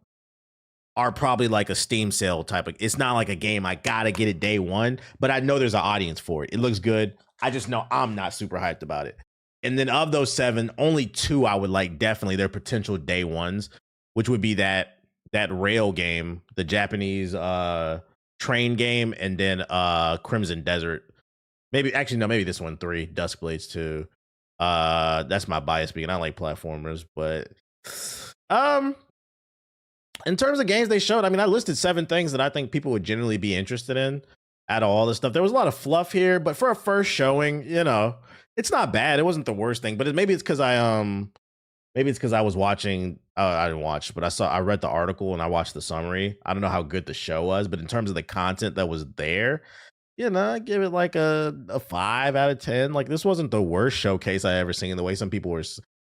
are probably like a Steam sale type of. It's not like a game I gotta get it day one, but I know there's an audience for it. It looks good. I just know I'm not super hyped about it. And then of those 7, only 2 I would like definitely their potential day ones, which would be that rail game, the Japanese train game, and then Crimson Desert. Maybe this one 3, Duskblades 2. That's my bias speaking. I like platformers, but in terms of games they showed, I mean, I listed 7 things that I think people would generally be interested in out of all this stuff. There was a lot of fluff here, but for a first showing, you know, it's not bad. It wasn't the worst thing, but maybe it's because I was watching. I didn't watch, but I read the article and I watched the summary. I don't know how good the show was, but in terms of the content that was there, you know, I give it like a 5 out of 10. Like, this wasn't the worst showcase I ever seen. The way some people were.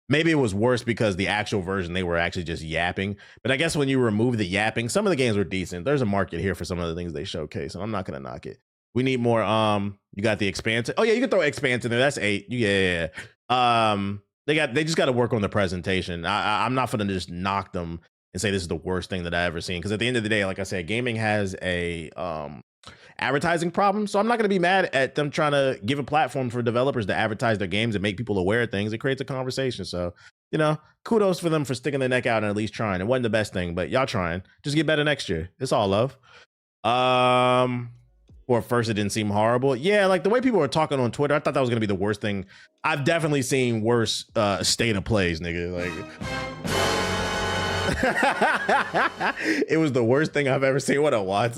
Maybe it was worse because the actual version, they were actually just yapping. But I guess when you remove the yapping, some of the games were decent. There's a market here for some of the things they showcase, and I'm not going to knock it. We need more. You got the Expanse. Oh, yeah, you can throw Expanse in there. That's 8. Yeah. They just got to work on the presentation. I'm not gonna just knock them and say this is the worst thing that I ever seen, because at the end of the day, like I said, gaming has a advertising problem. So I'm not gonna be mad at them trying to give a platform for developers to advertise their games and make people aware of things. It creates a conversation. So, you know, kudos for them for sticking their neck out and at least trying. It wasn't the best thing, but y'all trying. Just get better next year. It's all love. Or at first it didn't seem horrible. Yeah, like the way people were talking on Twitter, I thought that was gonna be the worst thing. I've definitely seen worse state of plays, nigga. Like it was the worst thing I've ever seen. What a what?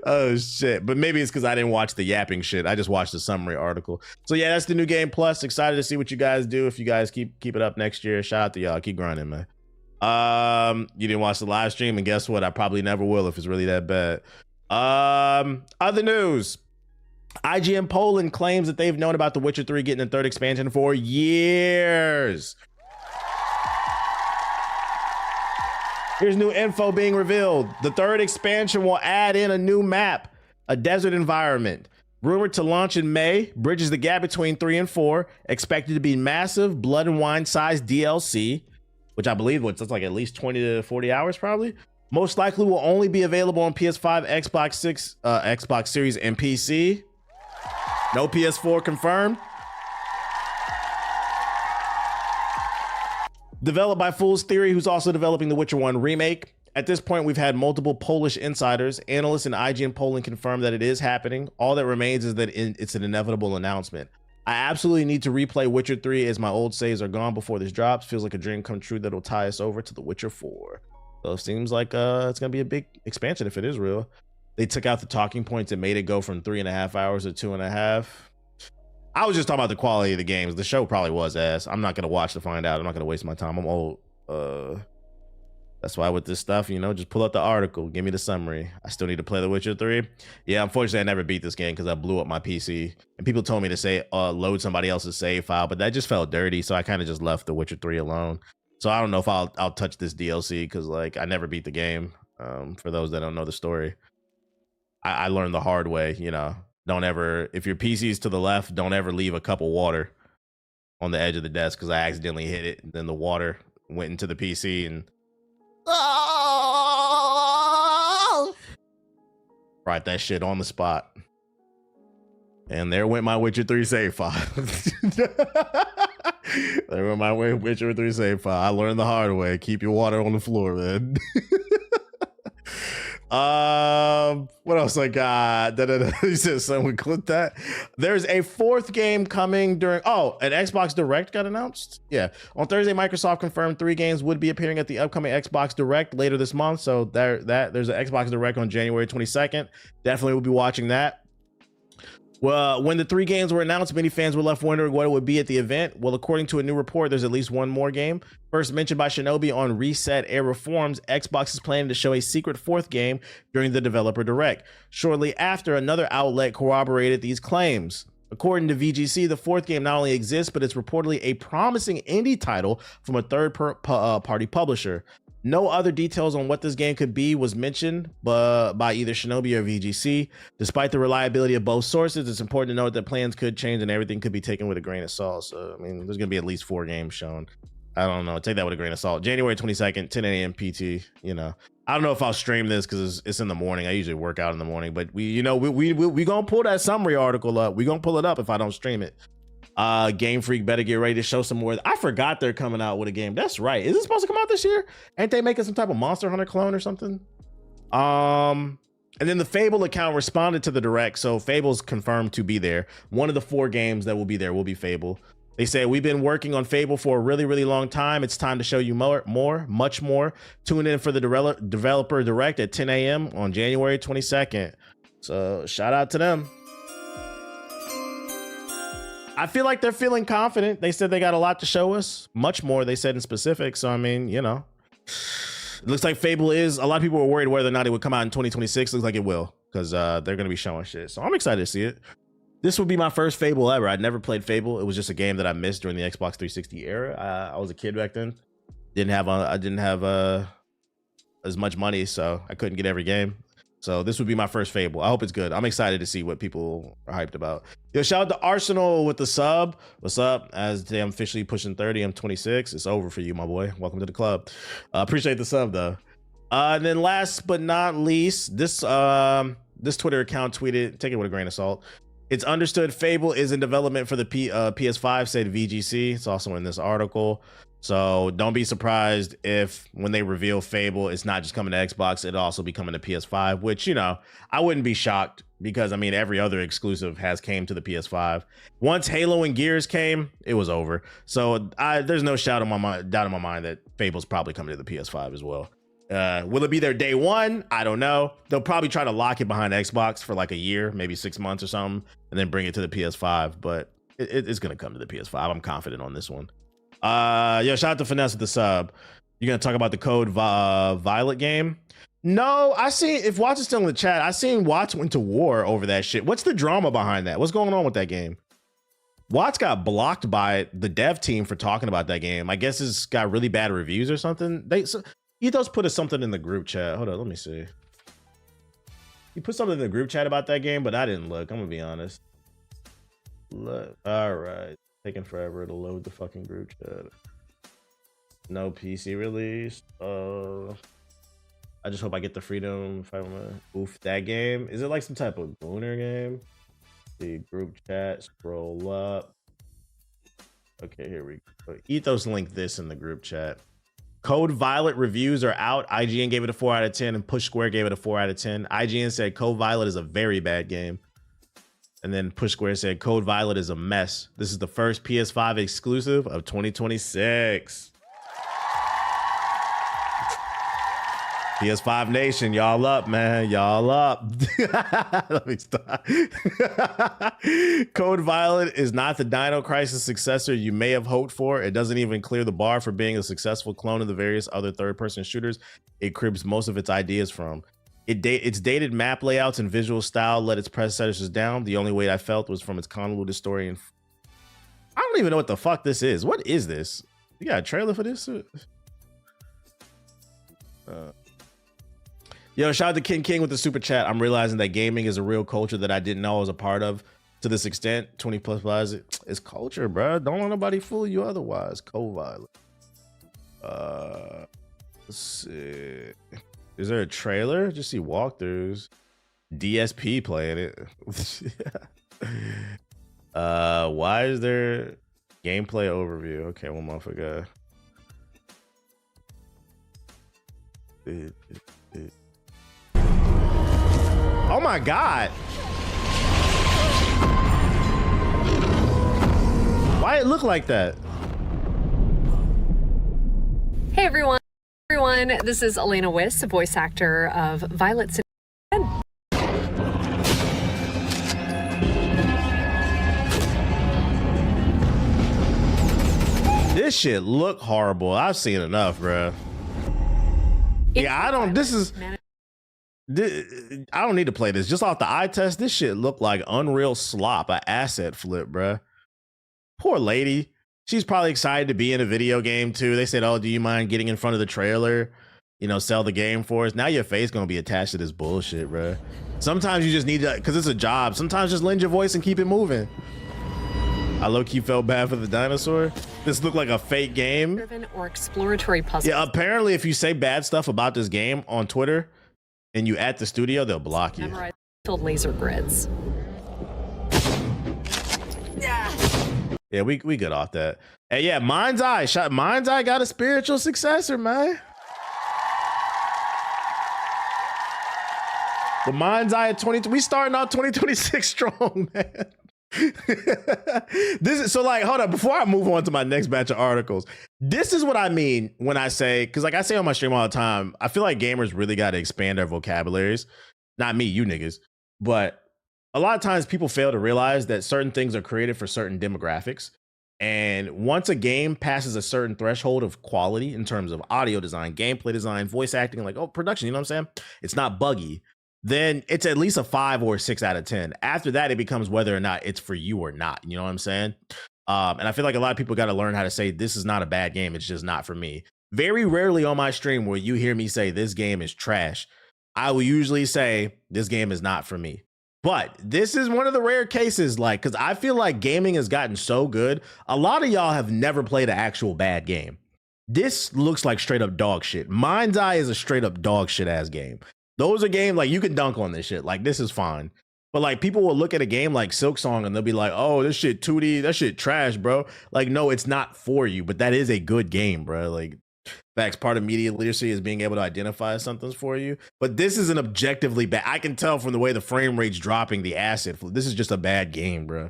Oh shit. But maybe it's because I didn't watch the yapping shit. I just watched the summary article. So yeah, that's the new game plus. Excited to see what you guys do. If you guys keep it up next year. Shout out to y'all. Keep grinding, man. You didn't watch the live stream, and guess what? I probably never will if it's really that bad. Other news. IGN Poland claims that they've known about The Witcher 3 getting a third expansion for years. Here's new info being revealed. The third expansion will add in a new map, a desert environment. Rumored to launch in May, bridges the gap between 3 and 4, expected to be massive Blood and Wine sized DLC, which I believe it's like at least 20 to 40 hours probably. Most likely will only be available on PS5, Xbox 6, Xbox Series, and PC. No PS4 confirmed. Developed by Fool's Theory, who's also developing The Witcher 1 remake. At this point, we've had multiple Polish insiders, analysts, and IGN Poland confirm that it is happening. All that remains is that it's an inevitable announcement. I absolutely need to replay Witcher 3 as my old saves are gone before this drops. Feels like a dream come true that'll tie us over to The Witcher 4. So it seems like it's gonna be a big expansion if it is real. They took out the talking points and made it go from 3.5 hours to 2.5. I was just talking about the quality of the games. The show probably was ass. I'm not gonna watch to find out. I'm not gonna waste my time. I'm old. That's why with this stuff, you know, just pull up the article, give me the summary. I still need to play The Witcher 3. Yeah, unfortunately, I never beat this game because I blew up my PC. And people told me to say load somebody else's save file, but that just felt dirty. So I kind of just left The Witcher 3 alone. So I don't know if I'll touch this DLC because like I never beat the game. For those that don't know the story, I learned the hard way. You know, don't ever, if your PC's to the left, don't ever leave a cup of water on the edge of the desk because I accidentally hit it. And then the water went into the PC and right that shit on the spot. And there went my Witcher 3 save file. There went my Witcher 3 save file. I learned the hard way. Keep your water on the floor, man. What else I got? He says someone clip that. There's a fourth game coming during an Xbox Direct got announced. Yeah. On Thursday, Microsoft confirmed 3 games would be appearing at the upcoming Xbox Direct later this month. So there's an Xbox Direct on January 22nd. Definitely will be watching that. Well, when the 3 games were announced, many fans were left wondering what it would be at the event. Well, according to a new report, there's at least one more game. First mentioned by Shinobi on Reset Era Forums, Xbox is planning to show a secret 4th game during the developer direct. Shortly after, another outlet corroborated these claims. According to VGC, the 4th game not only exists, but it's reportedly a promising indie title from a third-party publisher. No other details on what this game could be was mentioned by either Shinobi or VGC. Despite the reliability of both sources, it's important to note that plans could change and everything could be taken with a grain of salt. So, I mean, there's going to be at least 4 games shown. I don't know. Take that with a grain of salt. January 22nd, 10 a.m. PT, you know. I don't know if I'll stream this because it's in the morning. I usually work out in the morning. But, we going to pull that summary article up. We're going to pull it up if I don't stream it. Game Freak better get ready to show some more. I forgot they're coming out with a game. That's right. Is it supposed to come out this year? Ain't they making some type of Monster Hunter clone or something? And then the Fable account responded to the direct, so Fable's confirmed to be there. One of the 4 games that will be there will be Fable. They say, we've been working on Fable for a really, really long time. It's time to show you much more. Tune in for the developer direct at 10 a.m. on January 22nd. So shout out to them. I feel like they're feeling confident. They said they got a lot to show us. Much more, they said in specific. So, I mean, you know. It looks like Fable is... A lot of people were worried whether or not it would come out in 2026. Looks like it will. Because they're going to be showing shit. So, I'm excited to see it. This would be my first Fable ever. I'd never played Fable. It was just a game that I missed during the Xbox 360 era. I was a kid back then. I didn't have as much money, so I couldn't get every game. So this would be my first Fable. I hope it's good. I'm excited to see what people are hyped about. Yo, shout out to Arsenal with the sub. What's up? As today I'm officially pushing 30, I'm 26. It's over for you, my boy. Welcome to the club. Appreciate the sub though. And then last but not least, this Twitter account tweeted, take it with a grain of salt. It's understood Fable is in development for the PS5, said VGC. It's also in this article. So don't be surprised if when they reveal Fable, it's not just coming to Xbox, it'll also be coming to PS5, which, you know, I wouldn't be shocked because, I mean, every other exclusive has came to the PS5. Once Halo and Gears came, it was over. So there's no doubt in my mind that Fable's probably coming to the PS5 as well. Will it be there day one? I don't know. They'll probably try to lock it behind Xbox for like a year, maybe 6 months or something, and then bring it to the PS5. But it's going to come to the PS5. I'm confident on this one. Yo, shout out to Finesse with the sub. You're gonna talk about the Code Violet game? No, I seen, if Watts is still in the chat, I seen Watts went to war over that shit. What's the drama behind that? What's going on with that game? Watts got blocked by the dev team for talking about that game. I guess it's got really bad reviews or something. Ethos put something in the group chat. Hold on, let me see. He put something in the group chat about that game, but I didn't look. I'm gonna be honest. Look, all right. Taking forever to load the fucking group chat. No PC release. I just hope I get the freedom if I want to oof that game. Is it like some type of booner game? The group chat, scroll up. Okay, here we go. Ethos linked this in the group chat. Code Violet reviews are out. IGN gave it a 4 out of 10 and Push Square gave it a 4 out of 10. IGN said Code Violet is a very bad game. And then Push Square said Code Violet is a mess. This is the first PS5 exclusive of 2026. PS5 Nation, y'all up, man. Y'all up. Let me stop. Code Violet is not the Dino Crisis successor you may have hoped for. It doesn't even clear the bar for being a successful clone of the various other third-person shooters it cribs most of its ideas from. Its dated map layouts and visual style let its predecessors down. The only way I felt was from its convoluted story. And I don't even know what the fuck this is. What is this? You got a trailer for this? Yo, shout out to King with the super chat. I'm realizing that gaming is a real culture that I didn't know I was a part of to this extent. 20 plus plus is culture, bro. Don't let nobody fool you otherwise. Code Violet. Let's see. Is there a trailer? Just see walkthroughs. DSP playing it. Why is there gameplay overview? Okay, one more forgot. Oh my god. Why it look like that? Hey everyone. This is Elena Wiss, a voice actor of Violet. This shit look horrible. I've seen enough, bro. Yeah, I don't need to play this. Just off the eye test, this shit look like Unreal slop, an asset flip, bro. Poor lady. She's probably excited to be in a video game too. They said, oh, do you mind getting in front of the trailer? You know, sell the game for us. Now your face gonna be attached to this bullshit, bro. Sometimes you just need to, because it's a job. Sometimes just lend your voice and keep it moving. I low-key felt bad for the dinosaur. This looked like a fake game. Or exploratory puzzle. Yeah, apparently if you say bad stuff about this game on Twitter and you at the studio, they'll block you. Memorize filled laser grids. Yeah, we good off that. Hey, yeah, Mind's Eye got a spiritual successor, man. The Mind's Eye at 20. We starting out 2026 strong, man. This is so like, hold up, before I move on to my next batch of articles, this is what I mean when I say, because like I say on my stream all the time, I feel like gamers really got to expand their vocabularies. Not me, you niggas, but a lot of times people fail to realize that certain things are created for certain demographics. And once a game passes a certain threshold of quality in terms of audio design, gameplay design, voice acting, like, oh, production, you know what I'm saying? It's not buggy. Then it's at least a 5 or 6 out of 10. After that, it becomes whether or not it's for you or not. You know what I'm saying? And I feel like a lot of people got to learn how to say, this is not a bad game. It's just not for me. Very rarely on my stream will you hear me say this game is trash. I will usually say this game is not for me. But this is one of the rare cases, like, because I feel like gaming has gotten so good. A lot of y'all have never played an actual bad game. This looks like straight up dog shit. Mind's Eye is a straight up dog shit ass game. Those are games like you can dunk on this shit. Like, this is fine. But like people will look at a game like Silksong and they'll be like, oh, this shit 2D, that shit trash, bro. Like, no, it's not for you, but that is a good game, bro. Like, facts, part of media literacy is being able to identify something's for you. But this is an objectively bad. I can tell from the way the frame rate's dropping, the acid. This is just a bad game, bro.